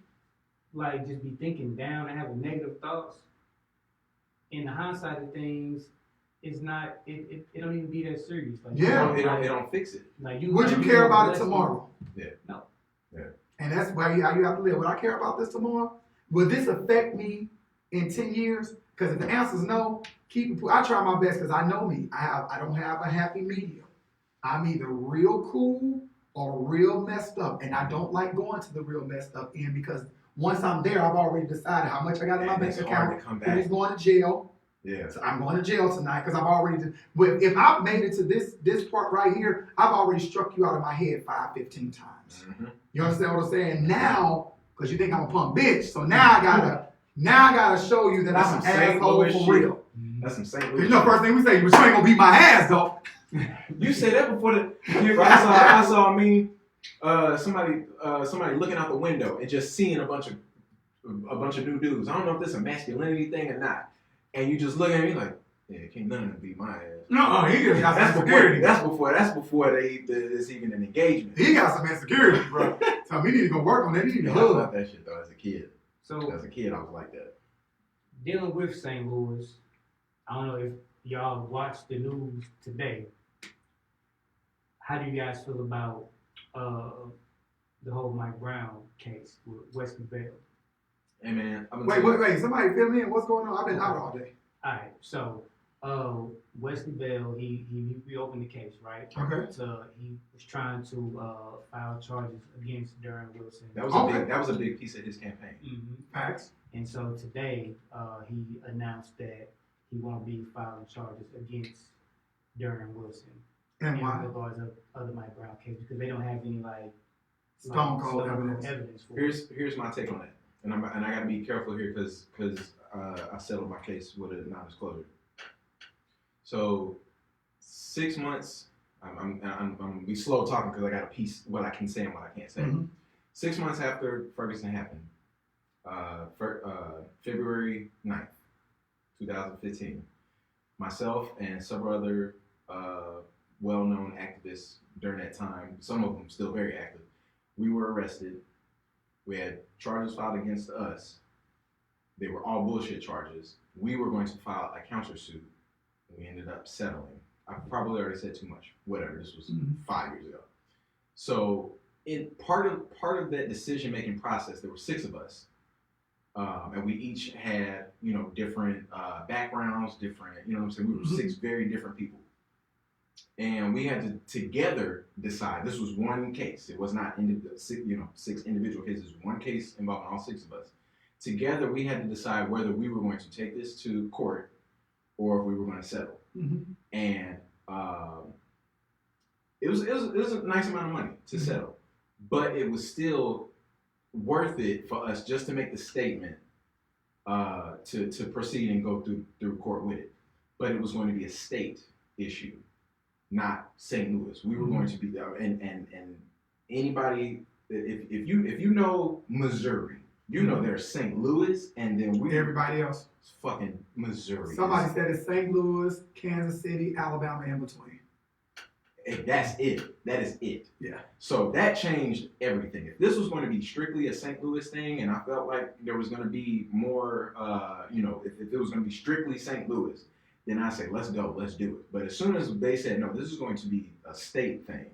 just be thinking down and having negative thoughts, in the hindsight of things, it's not, it don't even be that serious. Like, it don't fix it. Would you care about it tomorrow? Yeah. No. Yeah. And that's why you have to live. Would I care about this tomorrow? Will this affect me in 10 years? Because if the answer is no, I try my best because I know me. I don't have a happy medium. I'm either real cool or real messed up. And I don't like going to the real messed up end because once I'm there, I've already decided how much I got in my bank account. Who's going to jail. Yeah. So I'm going to jail tonight because I've already, if I've made it to this part right here, I've already struck you out of my head 15 times. Mm-hmm. You understand what I'm saying? Now, because you think I'm a punk bitch, so now I gotta show you that I'm an asshole for real. That's some St. Louis. First thing we say, you ain't gonna beat my ass though. You said that before I saw somebody looking out the window and just seeing a bunch of new dudes. I don't know if this is a masculinity thing or not. And you just look at me like, yeah, can't none of them beat my ass. No, he just got some insecurity. That's before it's even an engagement. He got some insecurity, bro. So we need to go work on that. He need to I thought that shit though as a kid. So as a kid, I was like that. Dealing with St. Louis, I don't know if y'all watched the news today. How do you guys feel about the whole Mike Brown case with Wesley Bell? Hey man, wait, somebody fill me in. What's going on? I've been out all day. All right, so Wesley Bell, he reopened the case, right? Okay. So he was trying to file charges against Darren Wilson. That was a big piece of his campaign. Mm-hmm. Facts. And so today he announced that he won't be filing charges against Darren Wilson. And why? In regards of the Mike Brown case, because they don't have any stone cold evidence for it. Here's my take on that, and I got to be careful here because I settled my case with a non-disclosure. So 6 months. I'm gonna be slow talking because I got a piece what I can say and what I can't say. Mm-hmm. 6 months after Ferguson happened, February 9th, 2015, myself and several other well-known activists during that time, some of them still very active, we were arrested. We had charges filed against us They were all bullshit charges. We were going to file a countersuit. We ended up settling. I probably already said too much. Whatever. This was 5 years ago. So in part of that decision-making process, there were 6 of us. And we each had, different backgrounds, different, what I'm saying? We were 6 very different people. And we had to together decide. This was one case. It was not 6 individual cases. One case involving all 6 of us. Together, we had to decide whether we were going to take this to court or if we were going to settle. And it was a nice amount of money to settle, but it was still worth it for us just to make the statement to proceed and go through court with it. But it was going to be a state issue, not St. Louis. We were going to be there, and anybody, if you know Missouri, you know there's St. Louis, and then everybody else. It's fucking Missouri. Somebody said it's St. Louis, Kansas City, Alabama, in between. That's it. That is it. Yeah. So that changed everything. If this was going to be strictly a St. Louis thing, and I felt like there was going to be more, if it was going to be strictly St. Louis, then I say, let's go, let's do it. But as soon as they said, no, this is going to be a state thing,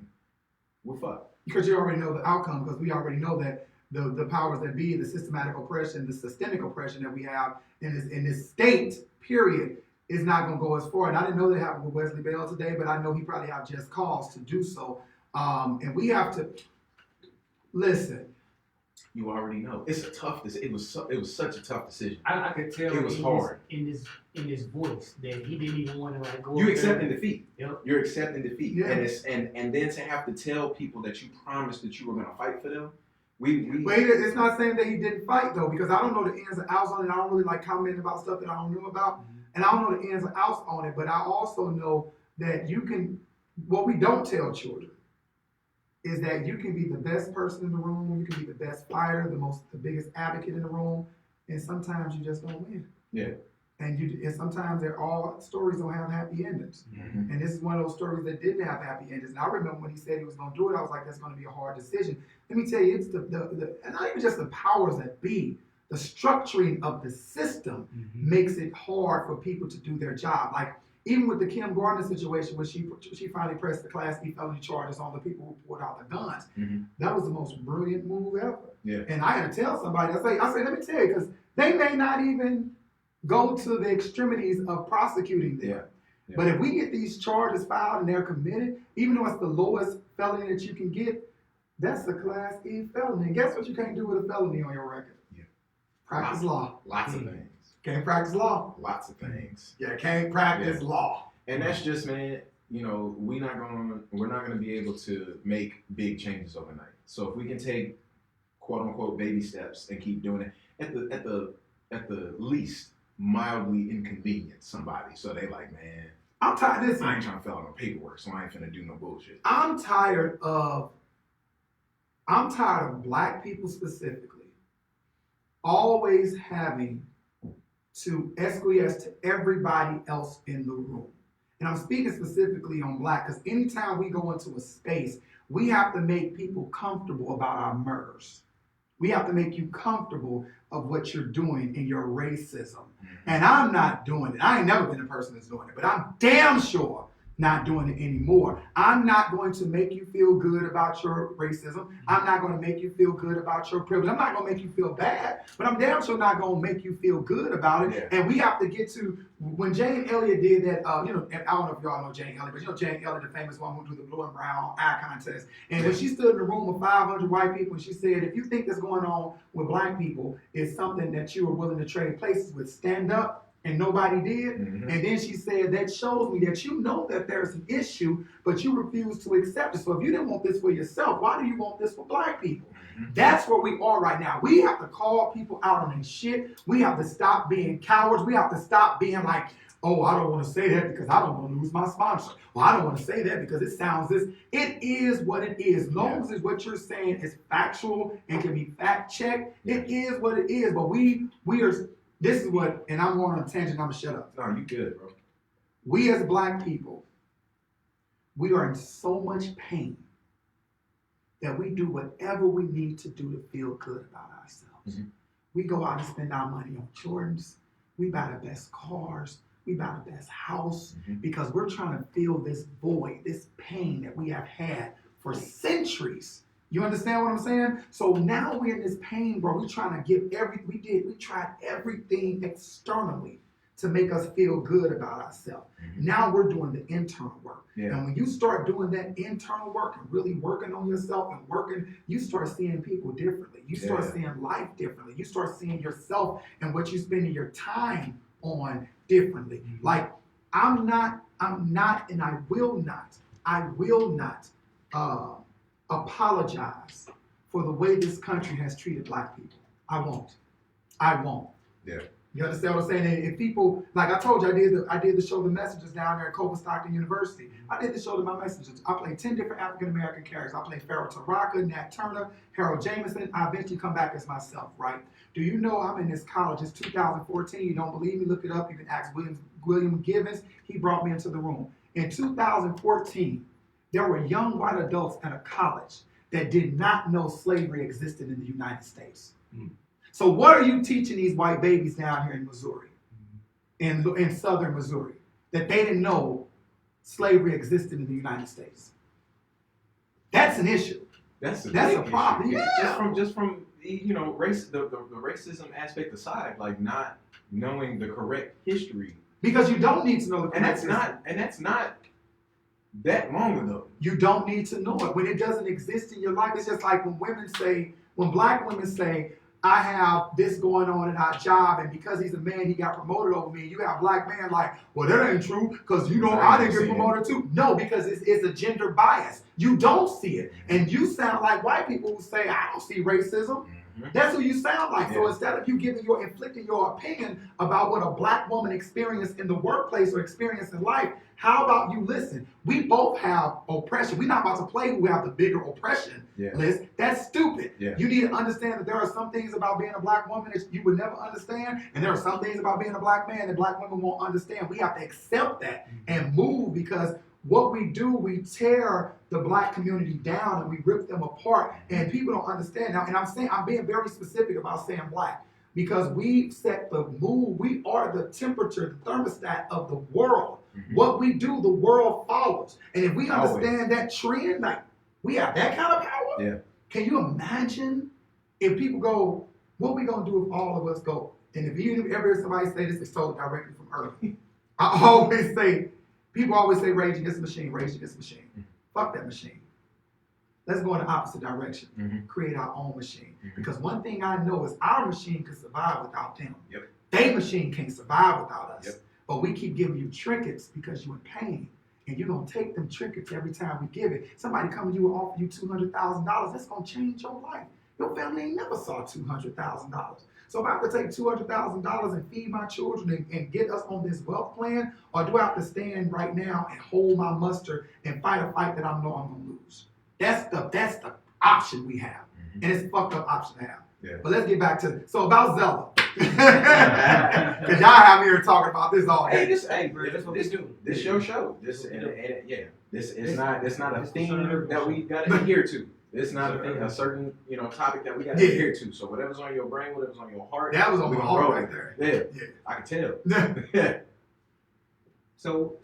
we're fucked. Because you already know the outcome, because we already know that the powers that be, the systematic oppression, the systemic oppression that we have in this state, period, is not going to go as far. And I didn't know that happened with Wesley Bell today, but I know he probably have just cause to do so. And we have to listen. You already know it's a tough decision. It was such a tough decision. I could tell it was hard in his voice that he didn't even want to go. You accepting defeat. Yep. You're accepting defeat, Yeah. and then to have to tell people that you promised that you were going to fight for them. Wait, it's not saying that he didn't fight though, because I don't know the ins and outs on it. I don't really like commenting about stuff that I don't know about, and I don't know the ins and outs on it. But I also know that what we don't tell children is that you can be the best person in the room, you can be the best fighter, the biggest advocate in the room, and sometimes you just don't win. Yeah. And sometimes all stories don't have happy endings. And this is one of those stories that didn't have happy endings. And I remember when he said he was going to do it, I was like, that's going to be a hard decision. Let me tell you, it's and not even just the powers that be, the structuring of the system makes it hard for people to do their job. Like, even with the Kim Gardner situation, where she finally pressed the Class E felony charges on the people who pulled out the guns, that was the most brilliant move ever. Yeah. And I had to tell somebody, I say, let me tell you, because they may not even go to the extremities of prosecuting them. Yeah. But if we get these charges filed and they're committed, even though it's the lowest felony that you can get, that's a Class E felony. And guess what you can't do with a felony on your record? Yeah. Practice law. Lots of things. Can't practice law. Lots of things. Yeah, can't practice law. And that's just, man, we're not gonna be able to make big changes overnight. So if we can take quote unquote baby steps and keep doing it, at the least mildly inconvenience somebody. So they like, man, I'm tired. Listen, I ain't trying to fill out no paperwork, so I ain't finna do no bullshit. I'm tired of Black people specifically always having to acquiesce to everybody else in the room. And I'm speaking specifically on Black, because anytime we go into a space, we have to make people comfortable about our murders. We have to make you comfortable of what you're doing in your racism. And I'm not doing it. I ain't never been a person that's doing it, but I'm damn sure not doing it anymore. I'm not going to make you feel good about your racism. I'm not going to make you feel good about your privilege. I'm not going to make you feel bad, but I'm damn sure not going to make you feel good about it. Yeah. And we have to get to, when Jane Elliott did that, and I don't know if y'all know Jane Elliott, but Jane Elliott, the famous one who do the blue and brown eye contest. And when she stood in a room with 500 white people, and she said, if you think that's going on with Black people is something that you are willing to trade places with, stand up. And nobody did. And then she said, that shows me that you know that there's an issue, but you refuse to accept it. So if you didn't want this for yourself, why do you want this for Black people? That's where we are right now. We have to call people out on their shit. We have to stop being cowards. We have to stop being like, oh, I don't want to say that because I don't want to lose my sponsor. Well, I don't want to say that because it sounds this. It is what it is. As long as what you're saying is factual and can be fact checked, it is what it is. But we are... This is what, and I'm going on a tangent, I'm going to shut up. No, you good, bro. We as Black people, we are in so much pain that we do whatever we need to do to feel good about ourselves. We go out and spend our money on Jordans. We buy the best cars. We buy the best house because we're trying to fill this void, this pain that we have had for centuries. You understand what I'm saying? So now we're in this pain, bro. We're trying to give we tried everything externally to make us feel good about ourselves. Now we're doing the internal work. And when you start doing that internal work and really working on yourself and working, you start seeing people differently. You start seeing life differently. You start seeing yourself and what you're spending your time on differently. Like I'm not, and I will not apologize for the way this country has treated black people. I won't. Yeah. You understand what I'm saying? And people, like I told you, I did the show The Messages down there at Cobble Stockton University. I did the show to My Messages. I played 10 different African American characters. I played Pharaoh Taraka, Nat Turner, Harold Jameson. I eventually come back as myself, right? Do you know I'm in this college? It's 2014. You don't believe me? Look it up. You can ask William Givens. He brought me into the room. In 2014, there were young white adults at a college that did not know slavery existed in the United States. So what are you teaching these white babies down here in Missouri, in southern Missouri, that they didn't know slavery existed in the United States? That's an issue. That's a problem. Issue. Yeah. Just from the racism aspect aside, like not knowing the correct history. Because you don't need to know the correct history. And that's not that long ago. You don't need to know it. When it doesn't exist in your life, it's just like when black women say, I have this going on in our job, and because he's a man, he got promoted over me. You have black man like, well, that ain't true, because I didn't get promoted too. No, because it's a gender bias. You don't see it. And you sound like white people who say, I don't see racism. That's who you sound like. So instead of you inflicting your opinion about what a black woman experienced in the workplace or experienced in life, how about you listen? We both have oppression. We're not about to play who have the bigger oppression list. That's stupid. You need to understand that there are some things about being a black woman that you would never understand, and there are some things about being a black man that black women won't understand. We have to accept that and move, because what we do, we tear the black community down and we rip them apart, and people don't understand now. And I'm being very specific about saying black, because we set the mood. We are the temperature, the thermostat of the world. What we do, the world follows. And if we understand that trend, like we have that kind of power. Can you imagine if people go, what are we gonna do if all of us go? And if you ever hear somebody say this, it's told directly from Ervin. People always say rage against the machine, rage against the machine. Fuck that machine. Let's go in the opposite direction. Create our own machine. Because one thing I know is our machine can survive without them. Their machine can't survive without us. But we keep giving you trinkets because you're in pain. And you're going to take them trinkets every time we give it. Somebody come to you and offer you $200,000. That's going to change your life. Your family ain't never saw $200,000. So if I have to take $200,000 and feed my children and get us on this wealth plan, or do I have to stand right now and hold my mustard and fight a fight that I know I'm going to lose? That's the option we have. And it's a fucked up option to have. But let's get back to, so about Zella. Because y'all have me here talking about this all day. That's what we do. This your show. This is not a theme that we got to adhere to. It's not a certain topic that we got to adhere to. So whatever's on your brain, whatever's on your heart, that was on my heart right there. Yeah, I can tell. So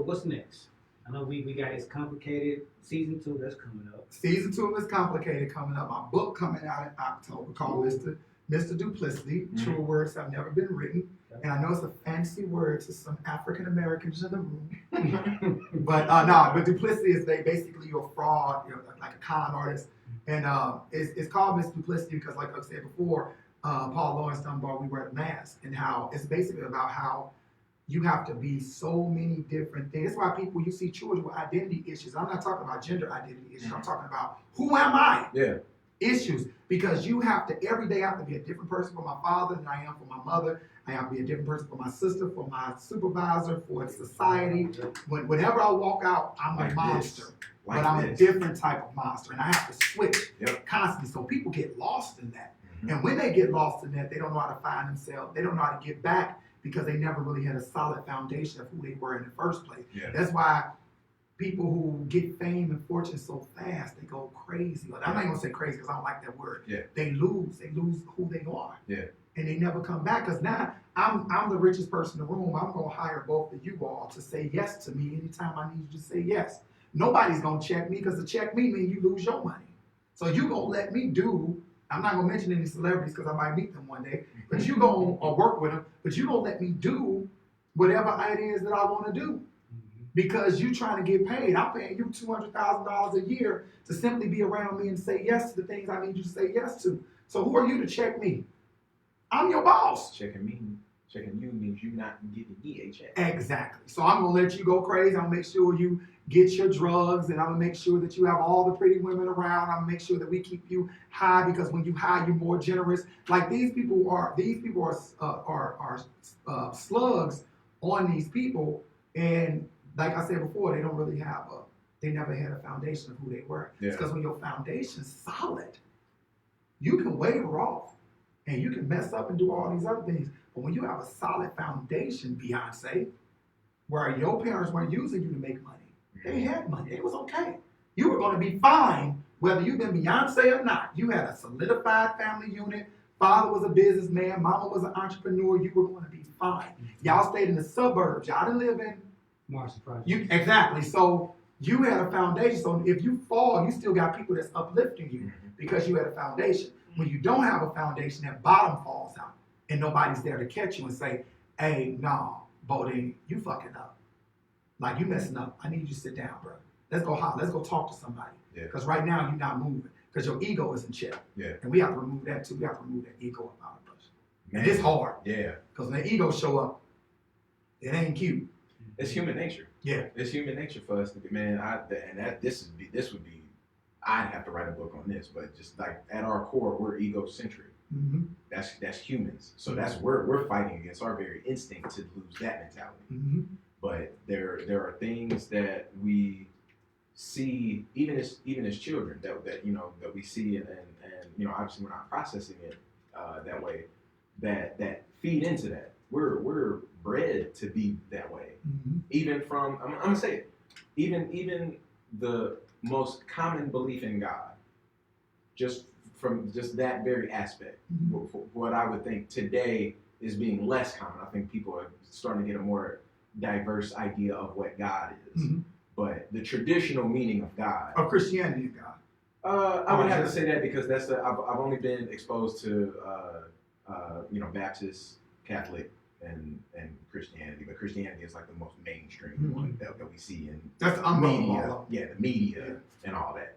what's next? I know we got It's Complicated season 2 that's coming up. Season 2 is Complicated coming up. My book coming out in October called Mr. Duplicity. True words have never been written. And I know it's a fancy word to some African Americans in the room. But duplicity is basically you're a fraud, you're like a con artist. And it's called Mr. Duplicity because, like I said before, Paul Lawrence Dunbar, we wear a mask, and how it's basically about how you have to be so many different things. That's why you see children with identity issues. I'm not talking about gender identity issues. I'm talking about who am I? Issues. Because you have to, every day I have to be a different person for my father than I am for my mother. I have to be a different person for my sister, for my supervisor, for society. Whenever I walk out, I'm a monster. But I'm a different type of monster. And I have to switch constantly. So people get lost in that. And when they get lost in that, they don't know how to find themselves. They don't know how to get back because they never really had a solid foundation of who they were in the first place. That's why people who get fame and fortune so fast, they go crazy. Like, I'm not gonna say crazy because I don't like that word. Yeah. They lose who they are. Yeah. And they never come back because now I'm the richest person in the room. I'm gonna hire both of you all to say yes to me anytime I need you to say yes. Nobody's gonna check me because to check me means you lose your money. So you gonna let me do. I'm not gonna mention any celebrities because I might meet them one day. But you gonna work with them. But you gonna let me do whatever it is that I want to do. Because you trying to get paid. I'm paying you $200,000 a year to simply be around me and say yes to the things I need you to say yes to. So who are you to check me? I'm your boss. Checking you means you not getting EHS. Exactly. So I'm gonna let you go crazy. I'm gonna make sure you get your drugs, and I'm gonna make sure that you have all the pretty women around. I'm gonna make sure that we keep you high because when you high, you're more generous. Like these people are slugs on these people, and like I said before, they don't really have they never had a foundation of who they were. Yeah. It's because when your foundation's solid, you can waver off and you can mess up and do all these other things. But when you have a solid foundation, Beyonce, where your parents weren't using you to make money, they had money. It was okay. You were going to be fine whether you've been Beyonce or not. You had a solidified family unit. Father was a businessman. Mama was an entrepreneur. You were going to be fine. Y'all stayed in the suburbs. Y'all didn't live in. Marshall Project. Exactly. So you had a foundation. So if you fall, you still got people that's uplifting you because you had a foundation. When you don't have a foundation, that bottom falls out and nobody's there to catch you and say, hey, no, Bodie, you fucking up. Like you messing up. I need you to sit down, bro. Let's go holler. Let's go talk to somebody. Because right now you're not moving because your ego is in check. Yeah. And we have to remove that too. We have to remove that ego out of us. Man. And it's hard. Yeah. Because when the ego show up, it ain't cute. It's human nature. Yeah. It's human nature for us to be, man. This would be. I'd have to write a book on this, but just like at our core, we're egocentric. Mm-hmm. That's humans. So that's we're fighting against our very instinct to lose that mentality. Mm-hmm. But there are things that we see even as children that you know that we see and you know obviously we're not processing it that way that feed into that. We're bred to be that way. Mm-hmm. Even from I'm gonna say it. Even the most common belief in God, just from just that very aspect, what I would think today is being less common. I think people are starting to get a more diverse idea of what God is. Mm-hmm. But the traditional meaning of God. Of Christianity and God. I would have to say that because I've only been exposed to Baptist, Catholic, and Christianity. But Christianity is like the most mainstream one that we see in media. Yeah, the media and all that.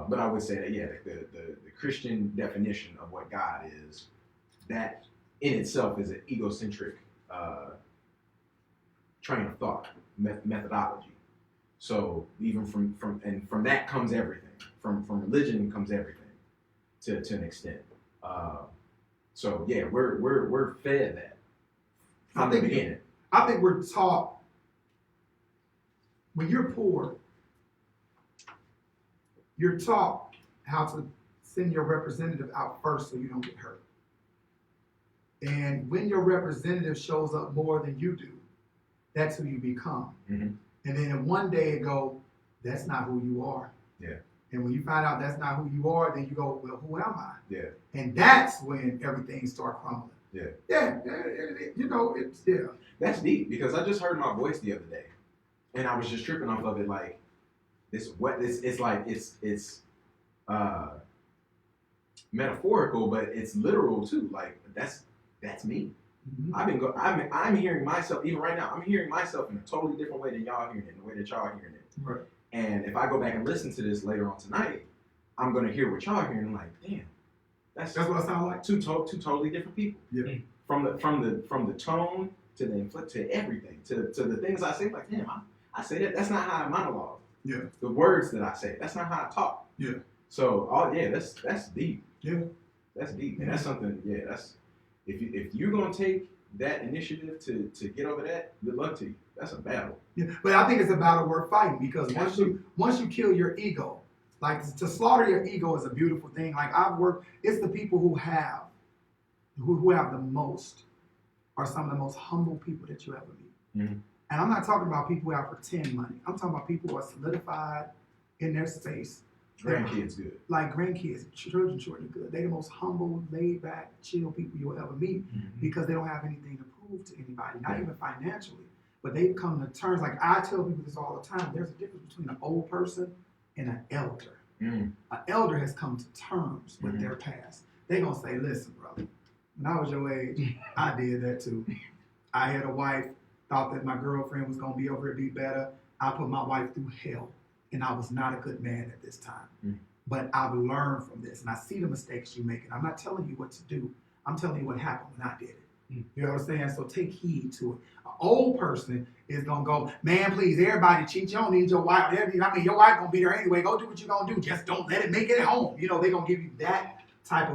But I would say that the Christian definition of what God is, that in itself is an egocentric train of thought, methodology. So even from that comes everything. From religion comes everything, to an extent. So yeah, we're fed that from the beginning. I think we're taught when you're poor, you're taught how to send your representative out first so you don't get hurt. And when your representative shows up more than you do, that's who you become. Mm-hmm. And then one day it go, that's not who you are. Yeah. And when you find out that's not who you are, then you go, well, who am I? Yeah. And that's when everything starts crumbling. Yeah. Yeah. That's deep because I just heard my voice the other day, and I was just tripping off of it like, it's metaphorical, but it's literal too. Like that's me. Mm-hmm. I'm hearing myself even right now. I'm hearing myself in a totally different way than y'all hearing it, the way that y'all hearing it. Right. And if I go back and listen to this later on tonight, I'm gonna hear what y'all hearing. I'm like, damn, that's what I sound like. Two totally different people. Yeah. From the tone to the inflict to everything to the things I say. Like, damn, I say that. That's not how I monologue. Yeah. The words that I say. That's not how I talk. Yeah. So, that's deep. Yeah. That's deep, and that's something. Yeah, that's if you're gonna take that initiative to get over that, good luck to you. That's a battle. Yeah, but I think it's a battle worth fighting because once you kill your ego, like to slaughter your ego is a beautiful thing. Like it's the people who have the most are some of the most humble people that you ever meet. Mm-hmm. And I'm not talking about people who have pretend money. I'm talking about people who are solidified in their space. Grandkids good. Like grandkids, children are good. They're the most humble, laid back, chill people you'll ever meet because they don't have anything to prove to anybody, not even financially. But they've come to terms, like I tell people this all the time, there's a difference between an old person and an elder. An elder has come to terms with their past. They're going to say, listen, brother, when I was your age, I did that too. I had a wife, thought that my girlfriend was going to be over here, be better. I put my wife through hell. And I was not a good man at this time. But I've learned from this, and I see the mistakes you make. And I'm not telling you what to do. I'm telling you what happened when I did it. You know what I'm saying? So take heed to it. An old person is going to go, man, please, everybody cheat. You don't need your wife. I mean, your wife going to be there anyway. Go do what you're going to do. Just don't let it make it home. You know, they're going to give you that type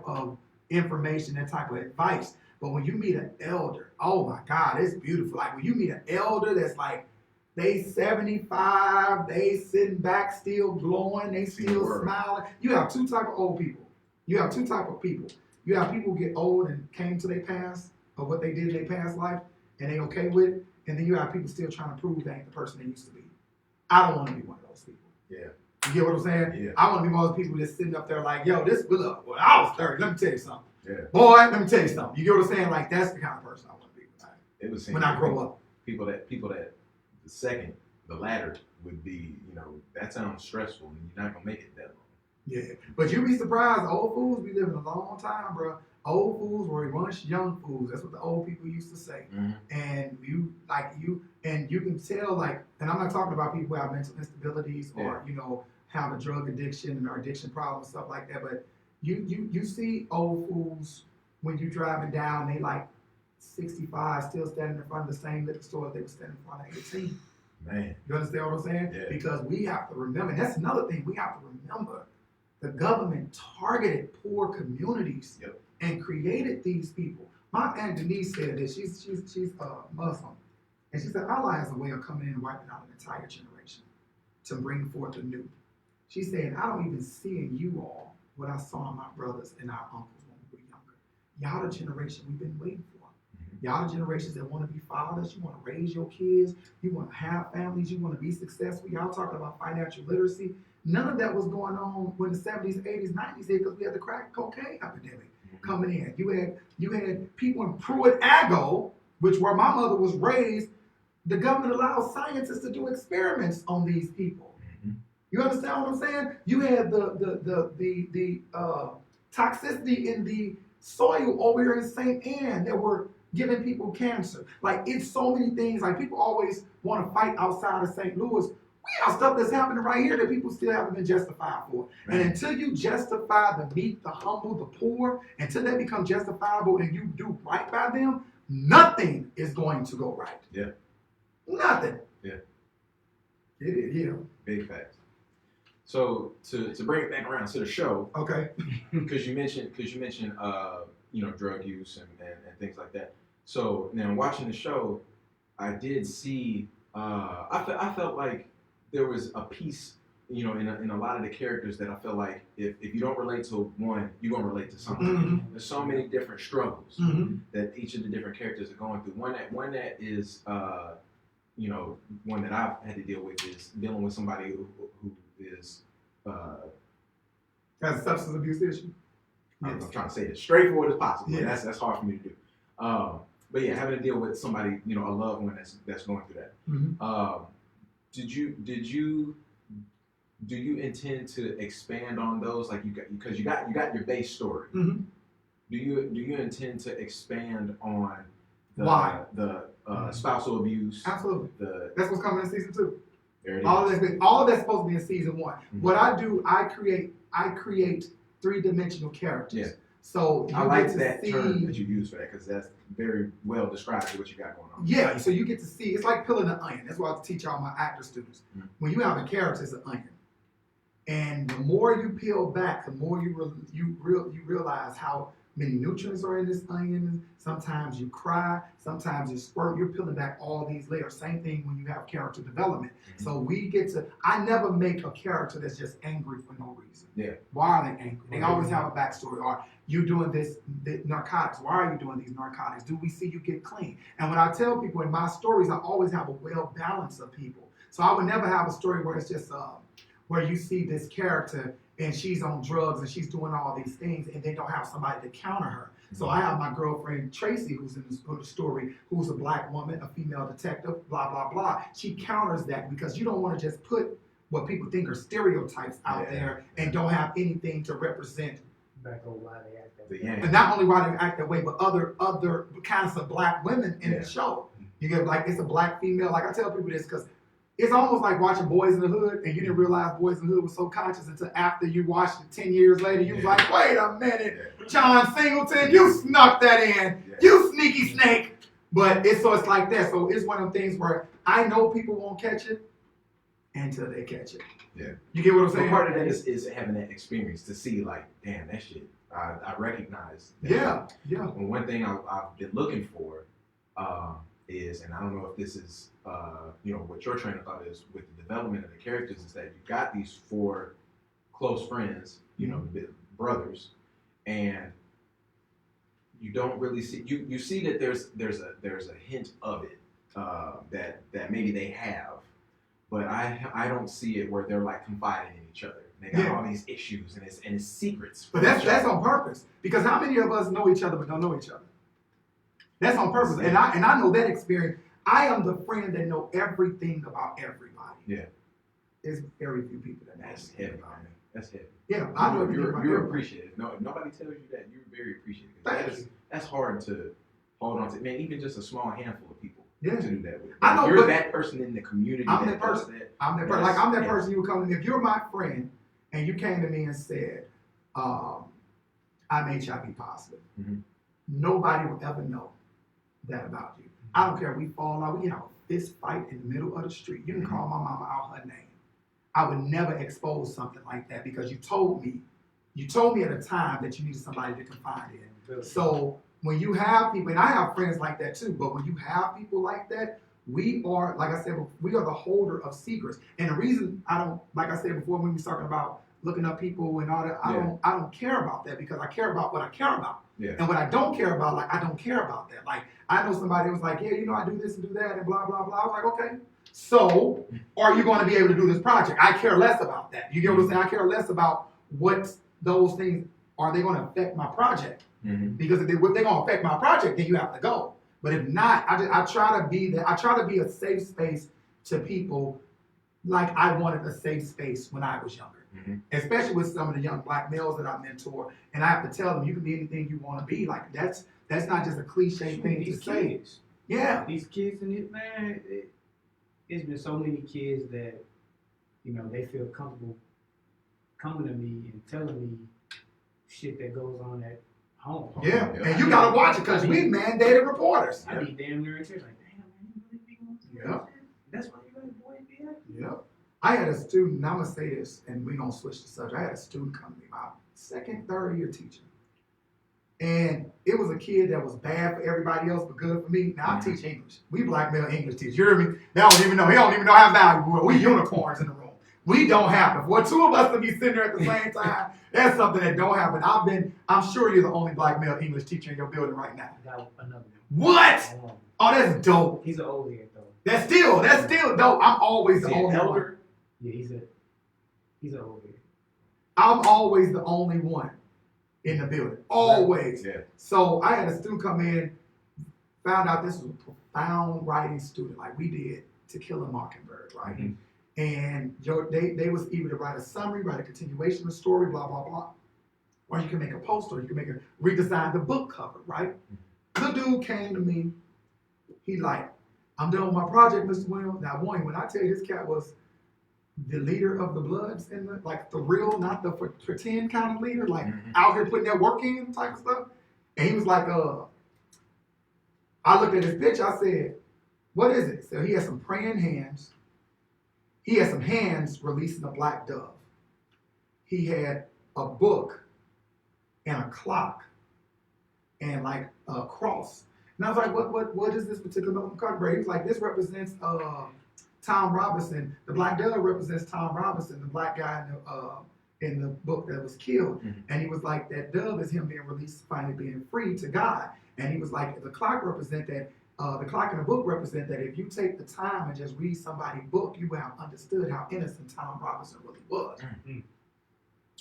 of information, that type of advice. But when you meet an elder, oh, my God, it's beautiful. Like when you meet an elder that's like, they 75, they sitting back still glowing, they still smiling. You have two type of old people. You have people who get old and came to their past of what they did in their past life and they okay with it. And then you have people still trying to prove they ain't the person they used to be. I don't want to be one of those people. Yeah. You get what I'm saying? Yeah. I want to be one of those people that's sitting up there like, yo, look, when I was 30, let me tell you something. Yeah. Boy, let me tell you something. You get what I'm saying? Like that's the kind of person I want to be when I grow up. People that the second, the latter would be, that sounds stressful and you're not gonna make it that long. Yeah, but you'd be surprised. Old fools be living a long time, bro. Old fools were once young fools. That's what the old people used to say. And you can tell, like, and I'm not talking about people who have mental instabilities or have a drug addiction or addiction problems, stuff like that. But you see old fools when you're driving down, they like 65, still standing in front of the same liquor store they were standing in front of 18. Man. You understand what I'm saying? Yeah. Because we have to remember, and that's another thing, we have to remember the government targeted poor communities and created these people. My Aunt Denise said this, she's Muslim. And she said, Allah has a way of coming in and wiping out an entire generation to bring forth a new. She said, I don't even see in you all what I saw in my brothers and our uncles when we were younger. Y'all the generation we've been waiting for. Y'all the generations that want to be fathers, you want to raise your kids, you want to have families, you want to be successful. Y'all talking about financial literacy. None of that was going on when the 70s, 80s, 90s did because we had the crack cocaine epidemic coming in. You had people in Pruitt-Aggo, which where my mother was raised, the government allowed scientists to do experiments on these people. You understand what I'm saying? You had the toxicity in the soil over here in St. Anne that were giving people cancer. Like, it's so many things. Like, people always want to fight outside of St. Louis. We have stuff that's happening right here that people still haven't been justified for. And until you justify the meek, the humble, the poor, until they become justifiable and you do right by them, nothing is going to go right. Yeah. Nothing. Yeah. It is, yeah. Big facts. So to bring it back around to the show, okay, because you mentioned drug use and things like that. So now watching the show, I did see. I felt like there was a piece, in a lot of the characters that I felt like if you don't relate to one, you're gonna relate to something. There's so many different struggles that each of the different characters are going through. One that is, one that I've had to deal with is dealing with somebody who is has a substance abuse issue. I'm trying to say it as straightforward as possible. Yeah. That's hard for me to do. But yeah, having to deal with somebody, a loved one that's going through that. Do you intend to expand on those? Like because you got your base story. Do you intend to expand on the spousal abuse? Absolutely. That's what's coming in season 2. There it all is. All of that's supposed to be in season 1. What I do, I create 3-dimensional characters. Yeah. So I like that term that you use for that because that's very well described what you got going on. Yeah, so you get to see, it's like peeling an onion. That's why I teach all my actor students. When you have a character, it's an onion. And the more you peel back, the more you realize how many nutrients are in this onion. Sometimes you cry, sometimes you squirt. You're peeling back all these layers. Same thing when you have character development. Mm-hmm. So we get to, I never make a character that's just angry for no reason. Yeah. Why are they angry? They always have a backstory. Or you doing this narcotics. Why are you doing these narcotics? Do we see you get clean? And when I tell people in my stories, I always have a well balance of people. So I would never have a story where it's just where you see this character and she's on drugs and she's doing all these things and they don't have somebody to counter her. So I have my girlfriend Tracy, who's in the story, who's a black woman, a female detective, blah, blah, blah. She counters that because you don't want to just put what people think are stereotypes out there and don't have anything to represent. Back on why they act that way. Yeah. And not only why they act that way, but other kinds of black women in the show. You get like, it's a black female. Like I tell people this because it's almost like watching Boys in the Hood, and you didn't realize Boys in the Hood was so conscious until after you watched it 10 years later. You was like, wait a minute, John Singleton, you snuck that in. You sneaky snake. But it's like that. So it's one of the things where I know people won't catch it until they catch it. Yeah. You get what I'm So saying? part of that is having that experience to see, like, damn, that shit, I recognize that. Yeah. And one thing I've been looking for is, and I don't know if this is, what your train of thought is with the development of the characters, is that you got these 4 close friends, brothers, and you don't really see, you see that there's a hint of it that maybe they have, but I don't see it where they're like confiding in each other. They got all these issues and it's secrets. But that's on purpose. Because how many of us know each other but don't know each other? That's on purpose. And I know that experience. I am the friend that know everything about everybody. Yeah. There's very few people that know. That's heavy, man. That's heavy. Yeah, I know everything about You're everybody. appreciative. No, if nobody tells you that, you're very appreciative. Thank you. That's hard to hold on to. Man, even just a small handful of people Yeah. to do that with. I know, If you're but that person in the community. I'm that that does person. That, I'm that person. Like I'm that person you would come to. If you're my friend and you came to me and said, I'm HIV positive, Mhm. nobody will ever know that about you. I don't care if we fall out, we get a fist fight in the middle of the street. You can call my mama out her name. I would never expose something like that because you told me at a time that you needed somebody to confide in. So when you have people, and I have friends like that too, but when you have people like that, we are, like I said, we are the holder of secrets. And the reason I don't, like I said before, when we was talking about looking up people and all that, I don't care about that because I care about what I care about. Yeah. And what I don't care about, like I don't care about that. Like I know somebody was like, yeah, I do this and do that and blah, blah, blah. I was like, okay. So are you going to be able to do this project? I care less about that. You get what I'm saying? I care less about what those things, are they going to affect my project? Mm-hmm. Because if they're going to affect my project, then you have to go. But if not, I try to be that. I try to be a safe space to people like I wanted a safe space when I was younger. Mm-hmm. Especially with some of the young black males that I mentor. And I have to tell them, you can be anything you want to be. Like that's not just a cliche thing to say. Kids. Yeah. These kids in it, man, it's been so many kids that, they feel comfortable coming to me and telling me shit that goes on at home. Yeah. And you got to watch it because we mandated reporters. I be damn near in tears like, damn, man, you really be going through that shit? That's why you let boys be acting. Yeah. I had a student, and I'm going to say this, and we're going to switch the subject. I had a student come to me, my second, third year teacher. And it was a kid that was bad for everybody else, but good for me. Now I teach English. We black male English teachers. You hear me? They don't even know. He don't even know how valuable we are. We unicorns in the room. We don't happen. For 2 of us to be sitting there at the same time, that's something that don't happen. I'm sure you're the only black male English teacher in your building right now. I got another What? one. Oh, that's dope. He's an old head though. That's still dope. I'm always the only one. Yeah, he's an old head. I'm always the only one in the building. Always. Yeah. So I had a student come in, found out this was a profound writing student, like we did To Kill a Mockingbird, right? Mm-hmm. And they was either to write a summary, write a continuation of the story, blah, blah, blah. Or you can make a poster, or you can redesign the book cover, right? The dude came to me, he like, I'm done with my project, Mr. Williams. Now, when I tell you this cat was the leader of the Bloods, and like the real, not the pretend kind of leader, like out here putting that work in type of stuff. And he was like, I looked at his picture, I said, what is it? So he had some praying hands. He had some hands releasing a black dove. He had a book and a clock and like a cross. And I was like, what is this particular Milton McCarthy? He was like, this represents Tom Robinson. The black dove represents Tom Robinson, the black guy in the book that was killed. Mm-hmm. And he was like, that dove is him being released, finally being free to God. And he was like, the clock represent that. The clock in the book represent that if you take the time and just read somebody's book, you will have understood how innocent Tom Robinson really was. Mm-hmm.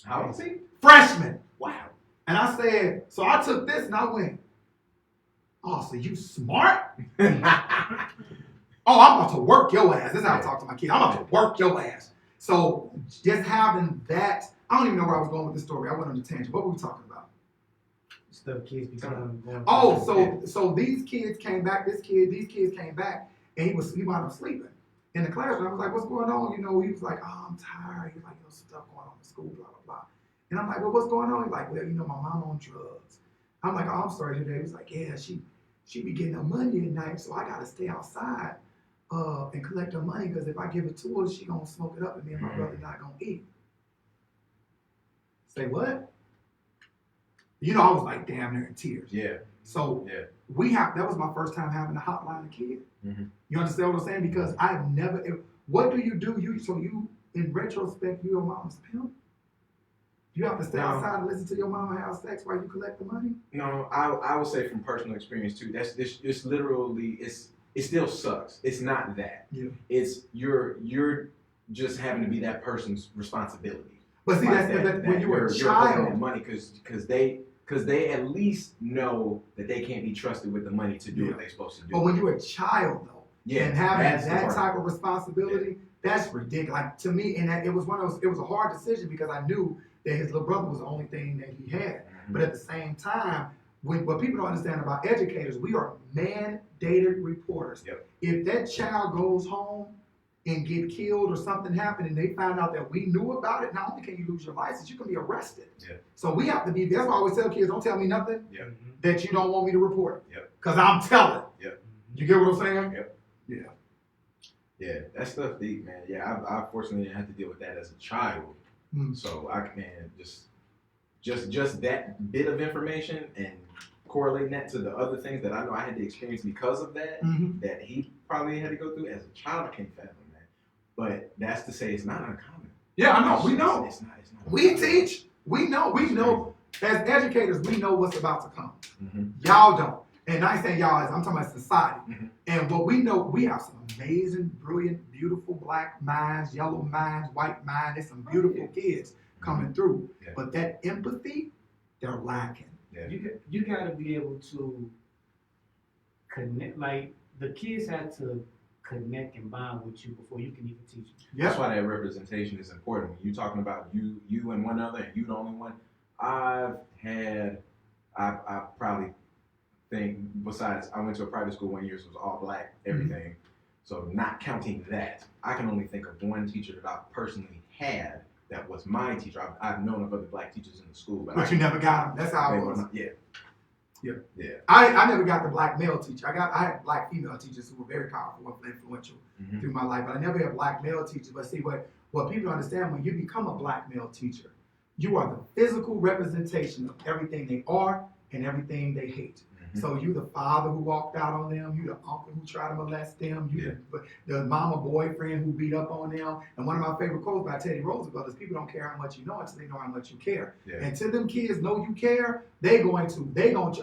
How old is he? Freshman. Wow. And I said, so I took this and I went, oh, so you smart? Oh, I'm about to work your ass. This is how I talk to my kids. I'm about to work your ass. So just having that, I don't even know where I was going with this story. I went on a tangent. What were we talking about? Stuff kids become going. Oh, so these kids came back. These kids came back, and he wound up sleeping in the classroom. I was like, "What's going on?" You know, he was like, "Oh, I'm tired." He was like, "You know, stuff going on in school, blah blah blah." And I'm like, "Well, what's going on?" He's like, "Well, you know, my mom on drugs." I'm like, "Oh, I'm sorry today." He was like, "Yeah, she be getting her money at night, so I gotta stay outside and collect her money because if I give it to her, she gonna smoke it up, and me and my brother not gonna eat." Say what? You know, I was like damn near in tears. Yeah. So Yeah. that was my first time having a hotline a kid. Mm-hmm. You understand what I'm saying? Because I've never, what do you do? You, in retrospect, you your mama's pimp? You have to stay outside and listen to your mama have sex while you collect the money? No, I would say from personal experience too. That's this literally it still sucks. It's not that. Yeah. It's you're just having to be that person's responsibility. But see, Like that when you were a you're holding that child. money because they at least know that they can't be trusted with the money to do what they're supposed to do. But when you're a child, though, Yeah, and having that's the that part. type of responsibility, that's ridiculous. Like to me, and that it was a hard decision because I knew that his little brother was the only thing that he had. Mm-hmm. But at the same time, what people don't understand about educators, we are mandated reporters. Yep. If that child goes home and get killed or something happened and they find out that we knew about it, not only can you lose your license, you can be arrested. Yeah. So we have to be, that's why I always tell kids, don't tell me nothing Yeah. that you don't want me to report. Yep. Because I'm telling. Yep. You get what I'm saying? Yep. Yeah. Yeah, that stuff deep, man. Yeah, I fortunately didn't have to deal with that as a child. Mm. So I can just that bit of information and correlating that to the other things that I know I had to experience because of that, Mm-hmm. that he probably had to go through as a child. I can't fathom that. But that's to say it's not uncommon. Yeah, I know. We know. It's not We uncommon. teach. We know. As educators, we know what's about to come. Mm-hmm. Y'all don't. And I ain't saying y'all, I'm talking about society. Mm-hmm. And what we know, we have some amazing, brilliant, beautiful black minds, yellow minds, white minds. There's some beautiful kids coming through. Yeah. But that empathy, they're lacking. Yeah. You got to be able to connect. Like the kids have to connect and bond with you before you can even teach them. Yeah. That's why that representation is important. When you're talking about you and one other, and you the only one, I probably think, besides, I went to a private school 1 year, so it was all black, everything. Mm-hmm. So not counting that, I can only think of one teacher that I personally had that was my teacher. I've known of other black teachers in the school, But you never got them. That's how it was. Yeah. I never got the black male teacher. I had black female teachers who were very powerful and influential Mm-hmm. through my life, but I never had black male teachers. But see, what people understand, when you become a black male teacher, you are the physical representation of everything they are and everything they hate. Mm-hmm. So you the father who walked out on them, you the uncle who tried to molest them, you the mama boyfriend who beat up on them. And one of my favorite quotes by Teddy Roosevelt is, people don't care how much you know until they know how much you care. Yeah. And till them kids know you care, they going to,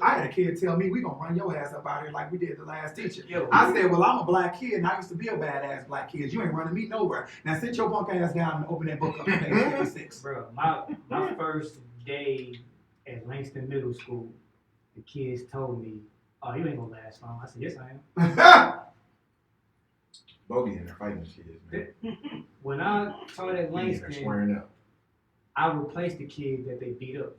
I had a kid tell me, we gonna run your ass up out here like we did the last teacher. Yo, I said, well, I'm a black kid and I used to be a badass black kid. You ain't running me nowhere. Now sit your punk ass down and open that book up on page 56. Bro, my first day at Langston Middle School, the kids told me, "Oh, you ain't gonna last long." I said, "Yes, I am." Bogey in there fighting the kids, man. When I taught at They're Langston, swearing up. I replaced the kid that they beat up.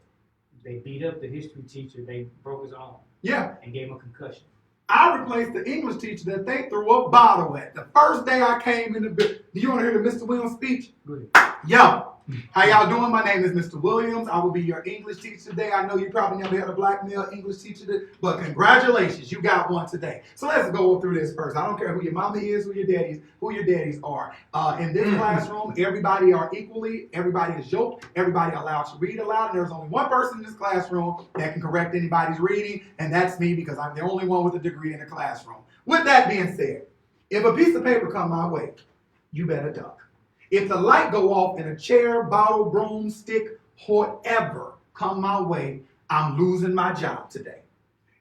They beat up the history teacher. They broke his arm. Yeah. And gave him a concussion. I I replaced the English teacher that they threw a bottle at. The first day I came in the building. Do you want to hear the Mr. Williams speech? Good. Yo, how y'all doing? My name is Mr. Williams. I will be your English teacher today. I know you probably never had a black male English teacher, but congratulations, you got one today. So let's go through this first. I don't care who your mama is, who your daddies are. In this classroom, everybody are equally, everybody is yoked, everybody allowed to read aloud, and there's only one person in this classroom that can correct anybody's reading, and that's me because I'm the only one with a degree in the classroom. With that being said, if a piece of paper come my way, you better duck. If the light go off in a chair, bottle, broomstick, whatever come my way, I'm losing my job today.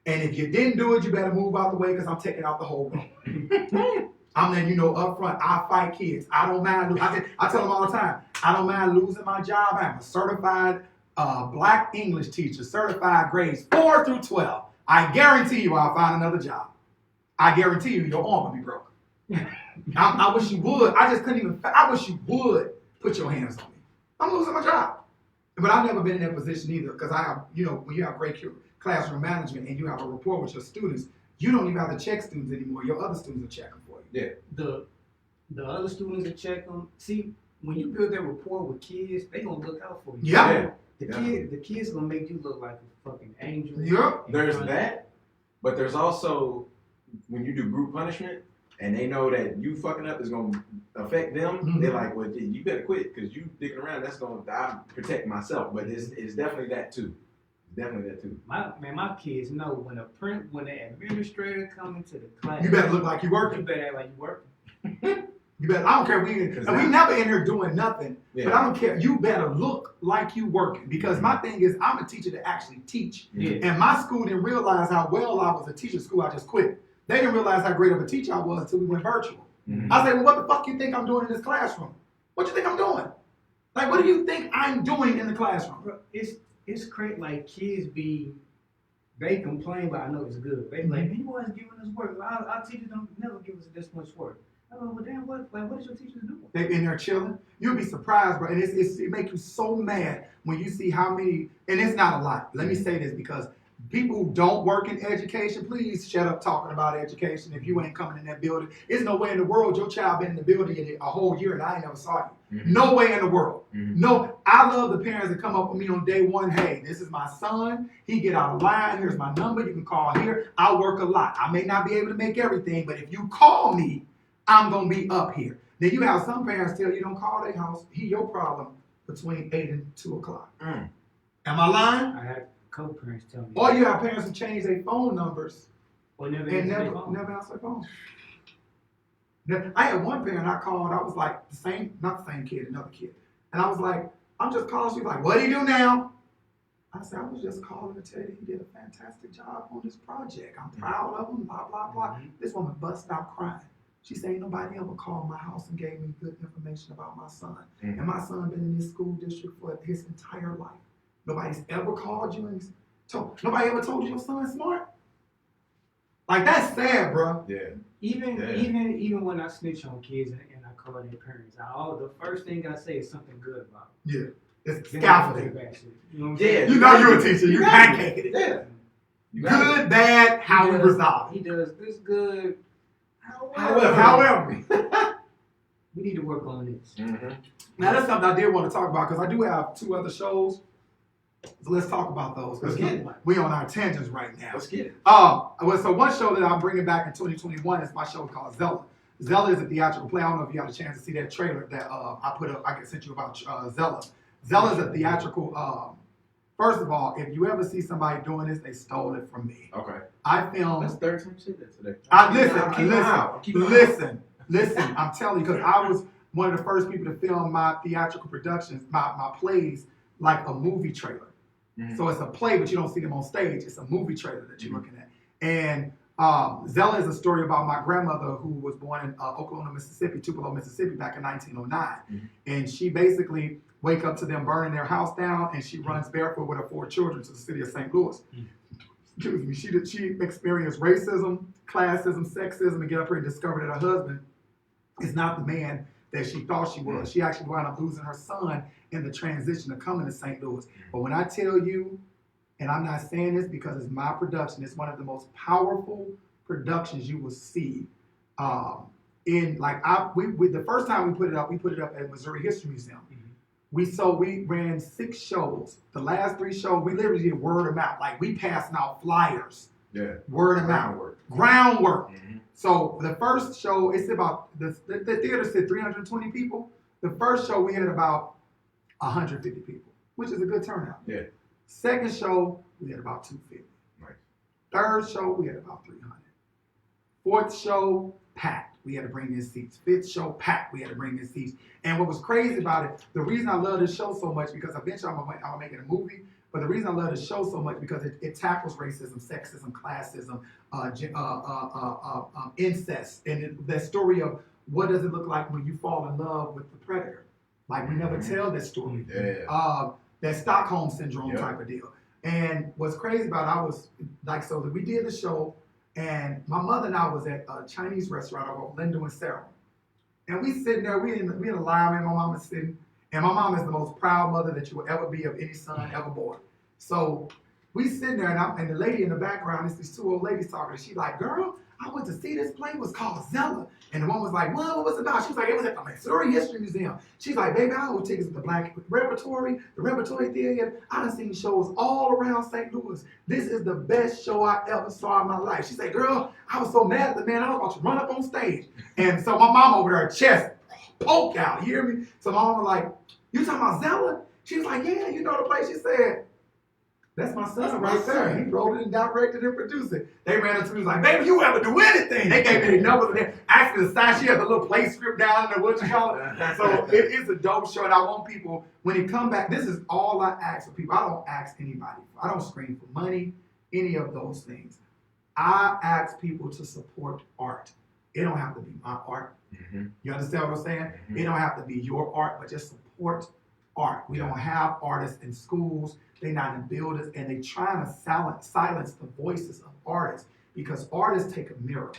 And if you didn't do it, you better move out the way because I'm taking out the whole room. I'm letting you know up front, I fight kids. I don't mind. I tell them all the time, I don't mind losing my job. I'm a certified black English teacher, certified grades 4 through 12. I guarantee you I'll find another job. I guarantee you your arm will be broken. I wish you would. I just couldn't even. I wish you would put your hands on me. I'm losing my job. But I've never been in that position either because I have, when you have great classroom management and you have a rapport with your students, you don't even have to check students anymore. Your other students are checking for you. Yeah. The other students that check them. See, when you build that rapport with kids, they gonna look out for you. Yeah. The kids gonna make you look like a fucking angel. Yeah. There's that, but there's also when you do group punishment and they know that you fucking up is gonna affect them, they're like, well, you better quit because you dicking around. That's gonna I protect myself. But it's definitely that too. Definitely that too. My kids know when the administrator come into the class, You better look like you working. You better act like you working. You better. I don't care. We never in here doing nothing. Yeah. But I don't care. You better look like you working because my thing is I'm a teacher that actually teach. Yeah. And my school didn't realize how well I was a teacher. School I just quit. They didn't realize how great of a teacher I was until we went virtual. Mm-hmm. I said, well, what the fuck you think I'm doing in this classroom? What you think I'm doing? Like, what do you think I'm doing in the classroom? Bro, it's crazy. Like kids they complain, but I know it's good. They like, you always giving us work. Our teachers don't never give us this much work. I go, well, damn, what is your teachers doing? They in there chilling. You'll be surprised, bro. And it makes you so mad when you see how many, and it's not a lot. Let me say this because people who don't work in education, please shut up talking about education if you ain't coming in that building. There's no way in the world your child been in the building in a whole year and I ain't never saw you. Mm-hmm. No way in the world. Mm-hmm. No, I love the parents that come up with me on day one. Hey, this is my son. He get out of line. Here's my number. You can call here. I work a lot. I may not be able to make everything, but if you call me, I'm going to be up here. Then you have some parents tell you don't call their house. Your problem between 8 and 2 o'clock. Am I lying? I had co-parents tell me. Or you have parents who change their phone numbers or never and answer never answer their phone. I had one parent I called. I was like, not the same kid, another kid. And I was like, I'm just calling. She was like, what do you do now? I said, I was just calling to tell you he did a fantastic job on this project. I'm proud of him, blah, blah, blah. Mm-hmm. This woman busted out crying. She said, ain't nobody ever called my house and gave me good information about my son. Mm-hmm. And my son been in this school district for his entire life. Nobody's ever called you and nobody ever told you your son's smart? Like, that's sad, bro. Yeah. Even when I snitch on kids and I call their parents, the first thing I say is something good about them. Yeah. It's scaffolding. You know what I'm saying? You know you're a teacher. You pancake it. Yeah. Good, bad, how we resolve. He does this good. However. We need to work on this. Mm-hmm. Now, that's something I did want to talk about because I do have 2 other shows. So let's talk about those because we on our tangents right now. Let's get it. So one show that I'm bringing back in 2021 is my show called Zella. Zella is a theatrical play. I don't know if you got a chance to see that trailer that I put up. I can send you about Zella. Zella is a theatrical. First of all, if you ever see somebody doing this, they stole it from me. Okay. I filmed. That's third time you said that today. Listen. I'm telling you because I was one of the first people to film my theatrical productions, my plays like a movie trailer. Mm-hmm. So it's a play, but you don't see them on stage. It's a movie trailer that you're looking at. And Zella is a story about my grandmother who was born in Oklahoma, Mississippi, Tupelo, Mississippi back in 1909. Mm-hmm. And she basically wake up to them burning their house down and she runs barefoot with her 4 children to the city of St. Louis. Mm-hmm. Excuse me. She experienced racism, classism, sexism, and get up here and discover that her husband is not the man that she thought she was. She actually wound up losing her son in the transition of coming to St. Louis. But when I tell you, and I'm not saying this because it's my production, it's one of the most powerful productions you will see. In like the first time we put it up at Missouri History Museum. We ran 6 shows. The last 3 shows, we literally did word of mouth. Like we passing out flyers. Yeah. Word of mouth. Groundwork. So the first show, it's about the theater said 320 people. The first show we had about 150 people, which is a good turnout. Yeah. Second show, we had about 250. Right. Third show, we had about 300. Fourth show, packed. We had to bring in seats. Fifth show, packed. We had to bring in seats. And what was crazy about it, the reason I love this show so much, because eventually I'm making a movie, but the reason I love this show so much because it tackles racism, sexism, classism, incest, and the story of what does it look like when you fall in love with the predator. Like we never tell that story. Yeah. That Stockholm syndrome type of deal. And what's crazy about it, I was like, so we did the show, and my mother and I was at a Chinese restaurant over Lindo and Sarah. And we sitting there, we in a line, and my mom is sitting, and my mom is the most proud mother that you will ever be of any son ever born. So we sitting there, and the lady in the background, it's these 2 old ladies talking, and she's like, girl, I went to see this play, it was called Zella. And the one was like, what was it about? She was like, it was at the Missouri History Museum. She's like, baby, I hold tickets at the Black Repertory, the Repertory Theater. I done seen shows all around St. Louis. This is the best show I ever saw in my life. She said, girl, I was so mad at the man, I was about to run up on stage. And so my mom over there, her chest poke out, you hear me? So my mom was like, you talking about Zella? She was like, yeah, you know the place. She said, that's my son right there. He wrote it and directed and produced it. They ran into me, was like, baby, you ever do anything? They gave me the numbers. And actually, the side, she had the little play script down there, what you call it. So it is a dope show, and I want people, when it come back, this is all I ask for people. I don't ask anybody. I don't scream for money, any of those things. I ask people to support art. It don't have to be my art. You understand what I'm saying? It don't have to be your art, but just support art. We don't have artists in schools. They're not in buildings, and they trying to silence the voices of artists, because artists take a mirror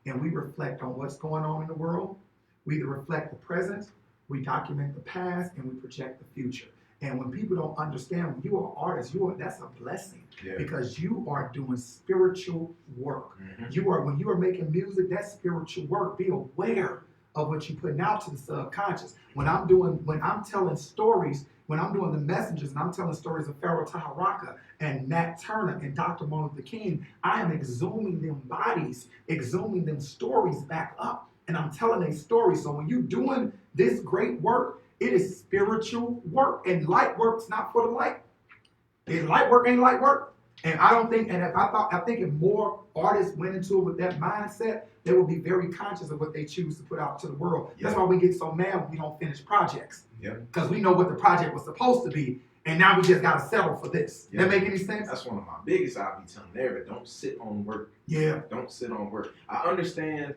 and we reflect on what's going on in the world. We either reflect the present, we document the past, and we project the future. And when people don't understand, when you are an artist, that's a blessing, because you are doing spiritual work. When you are making music, that's spiritual work. Be aware of what you're putting out to the subconscious. When I'm telling stories, when I'm doing the messengers and I'm telling stories of Pharaoh Taharaka and Nat Turner and Dr. Martin Luther King, I am exhuming them bodies, exhuming them stories back up, and I'm telling a story. So when you're doing this great work, it is spiritual work, and light work's not for the light. Light work ain't light work. And I think if more artists went into it with that mindset, they will be very conscious of what they choose to put out to the world. That's why we get so mad when we don't finish projects. Because we know what the project was supposed to be, and now we just got to settle for this. That make any sense? That's one of my biggest. I'll be telling everybody, don't sit on work. Don't sit on work. I understand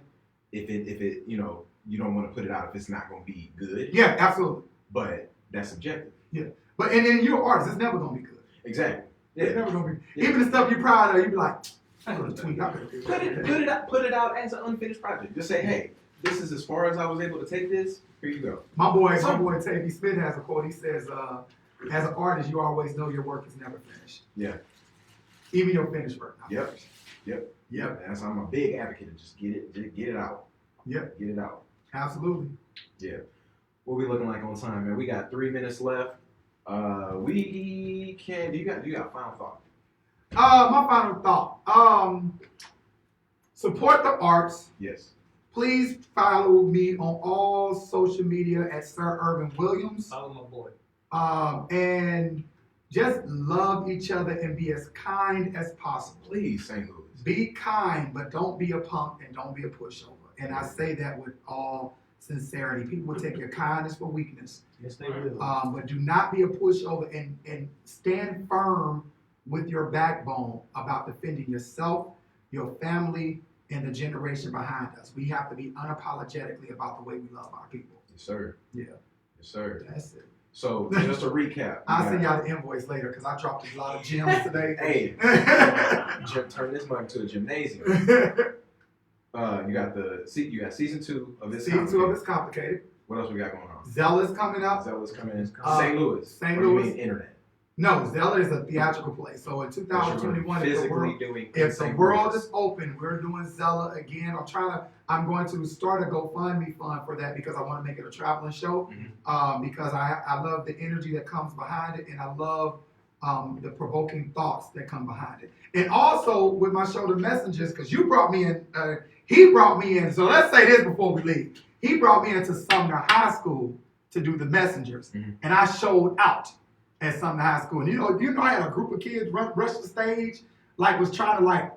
if it you don't want to put it out if it's not going to be good. Yeah, absolutely. But that's subjective. But and then you're an artist, it's never going to be good. Exactly. It's never going to be. Even the stuff you're proud of, you be like, I'm going to tweet. Put it out as an unfinished project. Just say, hey, this is as far as I was able to take this. Here you go. My boy Tavy Smith has a quote. He says, as an artist, you always know your work is never finished. Even your finished work. Yep. And so I'm a big advocate of just get it out. Get it out. Absolutely. Yeah. What we looking like on time, man? We got 3 minutes left. We can. Do you got a final thought? My final thought. Support the arts. Yes. Please follow me on all social media at Sir Ervin Williams. Follow my boy. And just love each other and be as kind as possible. Please, St. Louis. Be kind, but don't be a punk and don't be a pushover. And I say that with all sincerity. People will take your kindness for weakness. Yes, they will. But do not be a pushover, and stand firm with your backbone about defending yourself, your family, and the generation behind us. We have to be unapologetically about the way we love our people. Yes, sir. Yes, sir. That's it. So just a recap. I'll send y'all the invoice later because I dropped a lot of gems today. Hey, turn this month to a gymnasium. You got season 2 of this. Season 2 of It's Complicated. What else we got going on? Zella's coming up. Zella's coming in. St. Louis. St. What do you Louis. mean internet? No, Zella is a theatrical play. So in 2021, if the world is open, we're doing Zella again. I'm going to start a GoFundMe fund for that because I want to make it a traveling show. Because I love the energy that comes behind it, and I love the provoking thoughts that come behind it. And also with my show, The Messengers, because you brought me in, he brought me in. So let's say this before we leave. He brought me into Sumner High School to do The Messengers, and I showed out at Sumner High School. And you know, I had a group of kids rush the stage, like was trying to like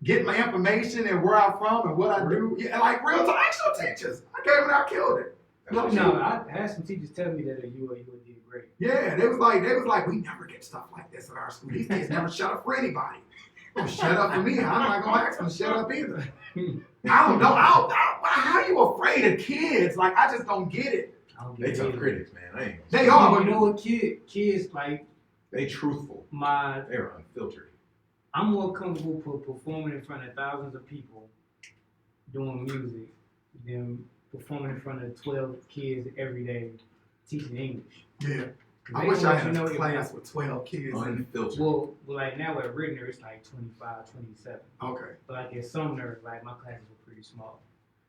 get my information and where I'm from and what I do. Yeah, like real time actual teachers. I came and I killed it. I had some teachers tell me that you did great. Yeah, they was like, we never get stuff like this at our school. These kids never shut up for anybody. Don't shut up for me. I'm not gonna ask them to shut up either. I don't know. How are you afraid of kids? Like I just don't get it. They tough critics, man. They are. But you know what, kids like. They truthful. They're unfiltered. I'm more comfortable performing in front of thousands of people doing music than performing in front of 12 kids every day teaching English. Yeah. I wish I had a class with 12 kids. Unfiltered. Well, like now at Rittner, it's like 25, 27. Okay. But like at Sumner, like my classes were pretty small.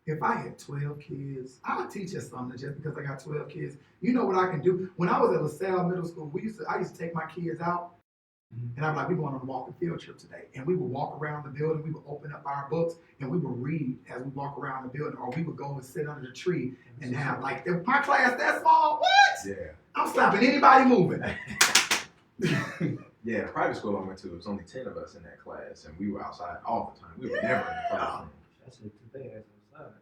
If I had 12 kids, I would teach at Sumner just because I got 12 kids. You know what I can do? When I was at LaSalle Middle School, I used to take my kids out, and I'm like, we're going on a walking field trip today. And we would walk around the building, we would open up our books, and we would read as we walk around the building, or we would go and sit under the tree and have, like, if my class that small, what? Yeah. I'm stopping anybody moving. Yeah, the private school I went to, it was only 10 of us in that class, and we were outside all the time. We were never in the classroom. That's it today.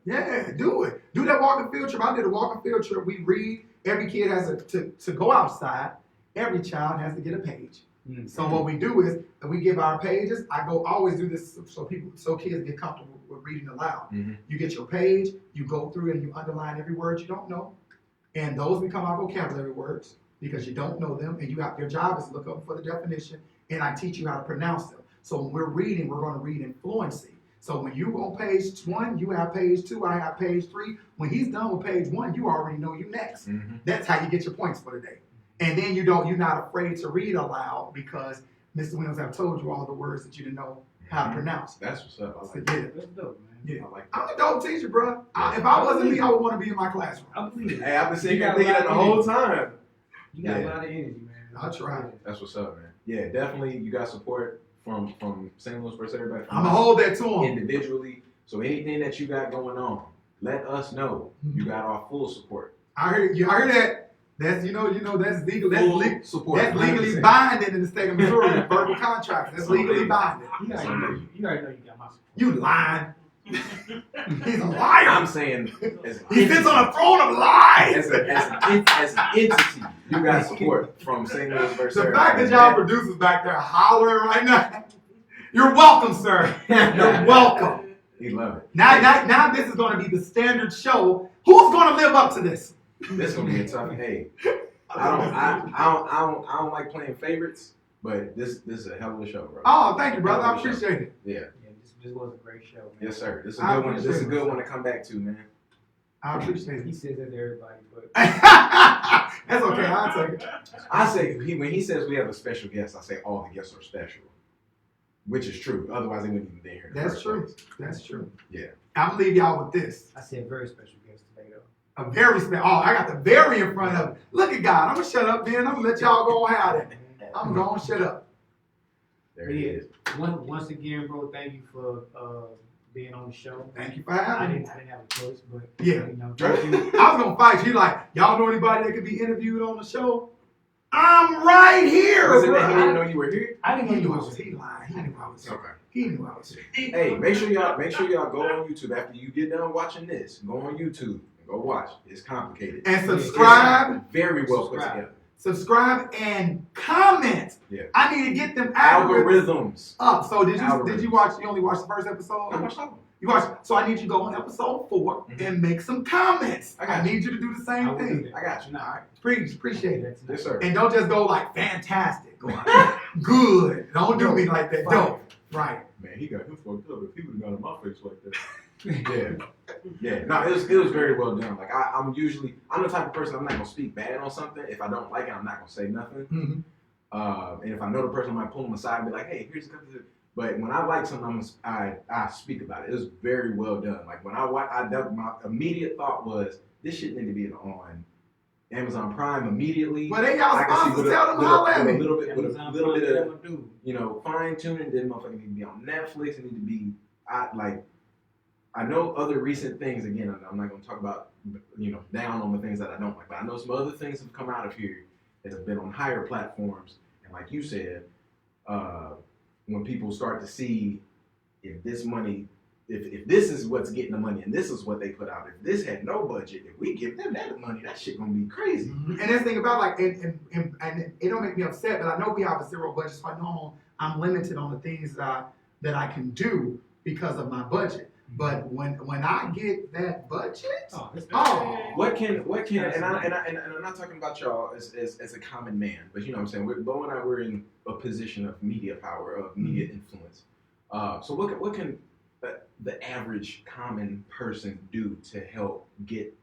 Yeah, do it. Do that walking field trip. I did a walking field trip. We read. Every kid has to go outside. Every child has to get a page. So what we do is we give our pages. I always do this so kids get comfortable with reading aloud. You get your page. You go through and you underline every word you don't know, and those become our vocabulary words because you don't know them, and your job is to look up for the definition, and I teach you how to pronounce them. So when we're reading, we're going to read in fluency. So when you on page 1, you have page 2, I have page 3. When he's done with page 1, you already know you next. That's how you get your points for the day. And then you're not afraid to read aloud because Mr. Williams have told you all the words that you didn't know how to pronounce. That's what's up. I like that. That's dope, man. Yeah. I'm a dope teacher, bro. If I wasn't me, I would want to be in my classroom. I believe it. Hey, I've been sitting here thinking that the whole time. You got a lot of energy, man. I'll try. That's what's up, man. Yeah, definitely you got support from St. Louis versus everybody. I'm going to hold that to them. Individually. So anything that you got going on, let us know. You got our full support. I heard that. That's that's legal. That's support. That's legally binding in the state of Missouri. Verbal contracts. That's legally binding. You already know you got my support. You lying. He's a liar. I'm saying he sits on a throne of lies. As an entity, you got support from St. Louis versus the fact that y'all producers back there hollering right now, you're welcome, sir. You're welcome. He love it. Now this is going to be the standard show. Who's going to live up to this? This is gonna be a tough. Hey, I don't like playing favorites, but this is a hell of a show, bro. Oh, thank you, brother. I appreciate it. Yeah. This was a great show, man. Yes, sir. This is a good one. This is a good one to come back to, man. I appreciate it. He says that to everybody, but that's okay. I'll take it. I say when he says we have a special guest, I say all the guests are special, which is true. Otherwise, they wouldn't even be here. That's true. That's true. Yeah. I'm gonna leave y'all with this. I said very special guest today, though. A very special. Oh, I got the very in front of it. Look at God. I'm gonna shut up, then. I'm gonna let y'all go and have it. I'm gonna shut up. There he is. Once again, bro, thank you for being on the show. Thank you for having me. I didn't have a choice, but yeah. Thank you. I was gonna fight you like, y'all know anybody that could be interviewed on the show? I'm right here. Was it that he didn't know you were here? I didn't know you was here. He lied. He knew I was here. Okay. He knew I was here. Hey, make sure y'all go on YouTube after you get done watching this. Go on YouTube and go watch. It's complicated. And subscribe. It's very well put together. Subscribe and comment. Yeah. I need to get them algorithms up. So did you watch? You only watched the first episode? I watched all of them. You watched. So I need you to go on episode 4 and make some comments. I need you to do the same thing. I got you. All right. Appreciate it. Yes, sir. And don't just go like fantastic. Go on. Good. Don't do me like that. Dope. Right. Man, he got him fucked up. If he would have got in my face like that. Yeah. No, it was very well done. Like I'm the type of person, I'm not gonna speak bad on something. If I don't like it, I'm not gonna say nothing. And if I know the person, I might pull them aside and be like, hey, here's a couple of. But when I like something, I speak about it. It was very well done. Like when my immediate thought was, this shit need to be on Amazon Prime immediately. Well, they y'all sponsors, tell them holla at me. With a little bit of, do. fine tuning. Then motherfucker need to be on Netflix. It need to be, I know other recent things. Again, I'm not gonna talk about, down on the things that I don't like. But I know some other things have come out of here that have been on higher platforms. And like you said, when people start to see if this money, if this is what's getting the money and this is what they put out, if this had no budget, if we give them that money, that shit gonna be crazy. And that's the thing about like, and it don't make me upset, but I know we have a zero budget, so I know I'm limited on the things that I can do because of my budget. But when I get that budget, what can and I'm not talking about y'all as a common man, but you know what I'm saying, Bo and I, we're in a position of media power, of media influence. So what can the average common person do to help get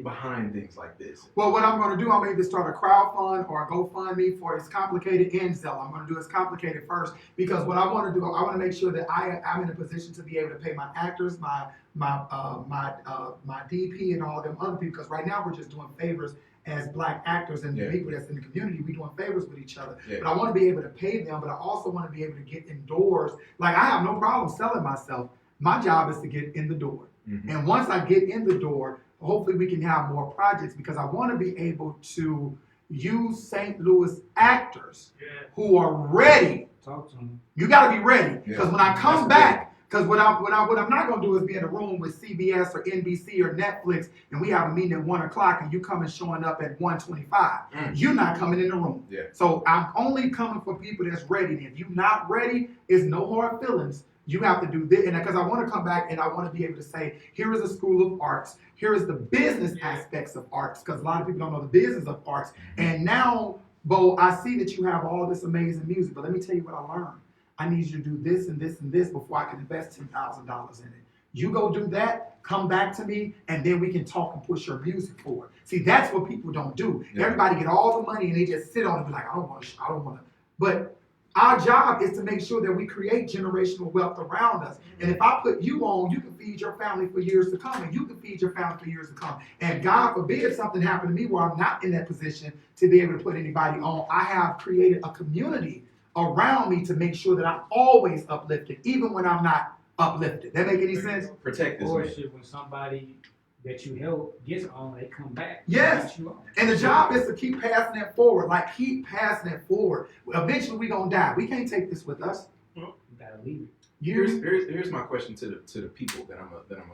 behind things like this? Well, what I'm going to do, I'm either start a crowdfund or a GoFundMe for It's Complicated and Zella. I'm going to do It's Complicated first because what I want to do, I want to make sure that I'm in a position to be able to pay my actors, my DP, and all them other people. Because right now we're just doing favors as Black actors and the people that's in the community. We doing favors with each other. Yeah. But I want to be able to pay them, but I also want to be able to get indoors. Like I have no problem selling myself. My job is to get in the door. Mm-hmm. And once I get in the door, hopefully we can have more projects because I want to be able to use St. Louis actors who are ready. Talk to them. You got to be ready because when I come back, because what I'm not going to do is be in a room with CBS or NBC or Netflix and we have a meeting at 1 o'clock and you coming showing up at 1:25. You're not coming in the room. Yeah. So I'm only coming for people that's ready. And if you're not ready, it's no hard feelings. You have to do this, and because I want to come back and I want to be able to say, here is a school of arts, here is the business aspects of arts, because a lot of people don't know the business of arts. And now, Bo, I see that you have all this amazing music, but let me tell you what I learned. I need you to do this and this and this before I can invest $10,000 in it. You go do that, come back to me, and then we can talk and push your music forward. See, that's what people don't do. Yeah. Everybody get all the money and they just sit on it and be like, I don't want to. But our job is to make sure that we create generational wealth around us. And if I put you on, you can feed your family for years to come, and you can feed your family for years to come. And God forbid something happened to me where I'm not in that position to be able to put anybody on. I have created a community around me to make sure that I'm always uplifted, even when I'm not uplifted. That make any sense? Protect this. Or when somebody that you help gets on, they come back. Yes. And the job is to keep passing it forward. Like, keep passing it forward. Eventually, we're going to die. We can't take this with us. You got to leave it. Here's my question to the people that I'm gonna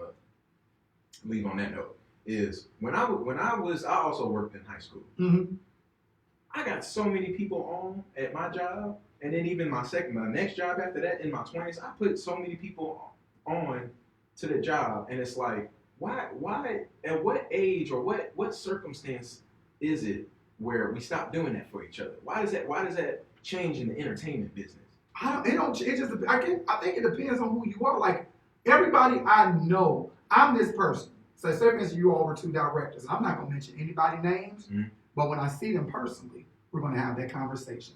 leave on that note is when I also worked in high school. Mm-hmm. I got so many people on at my job, and then even my next job after that in my 20s, I put so many people on to the job, and it's like, why, at what age or what circumstance is it where we stop doing that for each other? Why does that change in the entertainment business? I think it depends on who you are. Like, everybody I know, I'm this person. So, say for instance, you all were two directors. I'm not going to mention anybody's names, but when I see them personally, we're going to have that conversation.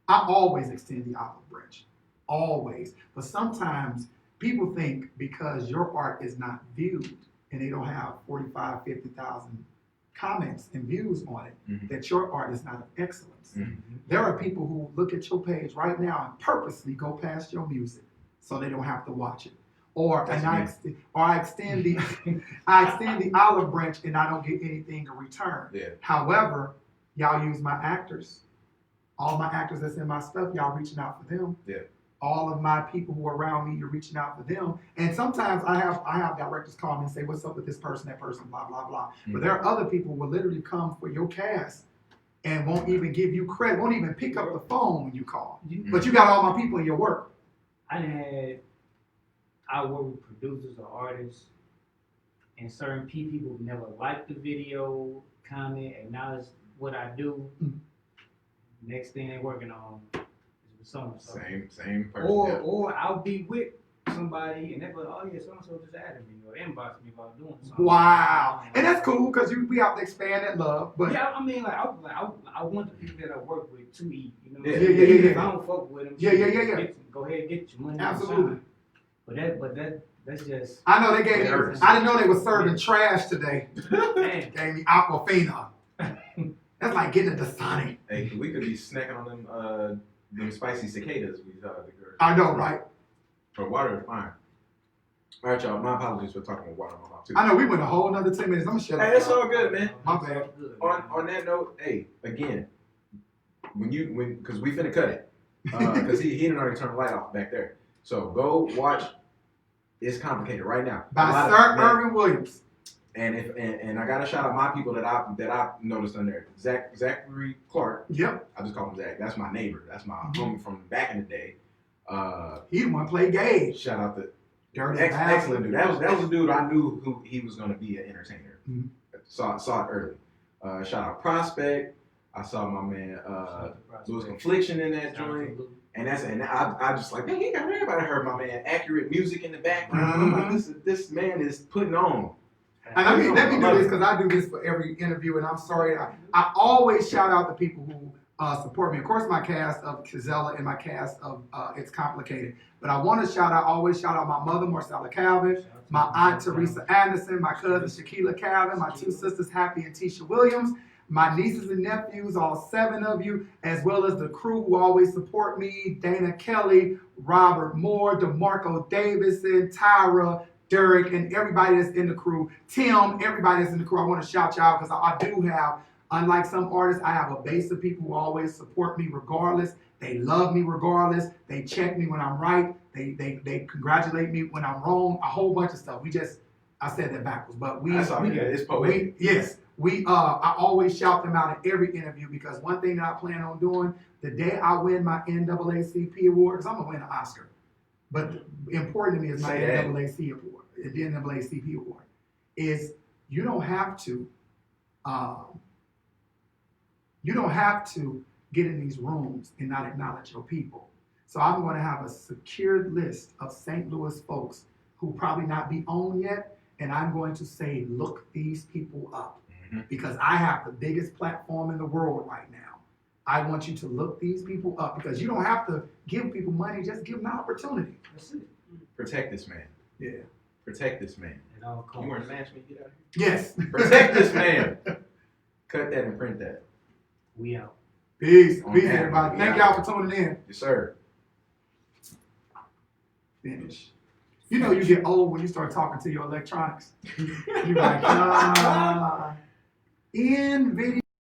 I always extend the olive branch. Always. But sometimes people think because your art is not viewed and they don't have 45, 50,000 comments and views on it, that your art is not of excellence. There are people who look at your page right now and purposely go past your music so they don't have to watch it. I extend the olive branch and I don't get anything in return. Yeah. However, y'all use my actors. All my actors that's in my stuff, y'all reaching out for them. Yeah. All of my people who are around me, you're reaching out for them. And sometimes I have directors call me and say, what's up with this person, that person, blah, blah, blah. But there are other people who will literally come for your cast and won't even give you credit, won't even pick up the phone when you call. But you got all my people in your work. I work with producers or artists, and certain people never liked the video, comment, acknowledge what I do. Next thing they're working on is with someone. Same person. Or I'll be with somebody and they go, oh yeah, so and so just added me or inboxed me about doing something. Wow. And that's cool because we have to expand that love. But yeah, I mean, like I want the people that I work with to eat. You know, Yeah. If I don't fuck with them, Yeah. Go ahead, get your money. Absolutely. That's just. I know they gave me. It hurts. I didn't know they were serving trash today. Man. Gave me Aquafina. That's like getting a Dasani. Hey, we could be snacking on them spicy cicadas we the girls. I know, right? But water is fine. All right, y'all. My apologies for talking with water in my mouth too. I know we went a whole another 10 minutes. I'm gonna shut up. Hey, it's all good, man. My bad. On that note, hey, again, because we finna cut it, because he didn't already turn the light off back there. So go watch. It's Complicated right now. By Sir Ervin Williams. And I gotta shout out my people that I noticed on there. Zachary Clark. Yep. I just call him Zach. That's my neighbor. That's my homie from back in the day. He the one play gauge. Shout out to Dirty excellent dude. That was a dude I knew who he was gonna be an entertainer. Mhm. Saw it early. Shout out Prospect. I saw my man Louis Confliction in that joint. And I just like, man, everybody heard my man accurate music in the background. I'm like, this man is putting on. And let me do this because I do this for every interview, and I'm sorry. I always shout out the people who support me. Of course, my cast of Zella and my cast of It's Complicated. But I want to always shout out my mother, Marcella Calvin, my aunt, Teresa Anderson, my cousin, Shaquila Calvin, my two sisters, Happy and Tisha Williams, my nieces and nephews, all 7 of you, as well as the crew who always support me, Dana Kelly, Robert Moore, DeMarco Davidson, Tyra, Derek, and everybody that's in the crew. Tim, everybody that's in the crew, I want to shout you out because I do have, unlike some artists, I have a base of people who always support me regardless. They love me regardless. They check me when I'm right. They congratulate me when I'm wrong. A whole bunch of stuff. I said that backwards, but It's poetic. I always shout them out in every interview because one thing that I plan on doing, the day I win my NAACP award, because I'm going to win an Oscar. But important to me is my NAACP award, the NAACP award, is you don't have to get in these rooms and not acknowledge your people. So I'm going to have a secured list of St. Louis folks who probably not be on yet, and I'm going to say, look these people up. Because I have the biggest platform in the world right now. I want you to look these people up because you don't have to give people money, just give them an opportunity. That's it. Protect this man. Yeah. Protect this man. It all comes. You weren't a match when you get out of here? Yes. Protect this man. Cut that and print that. We out. Peace. On Peace, that, everybody. we Thank out. y'all for tuning in. Yes, sir. Finish. You know you get old when you start talking to your electronics. You're like, in video.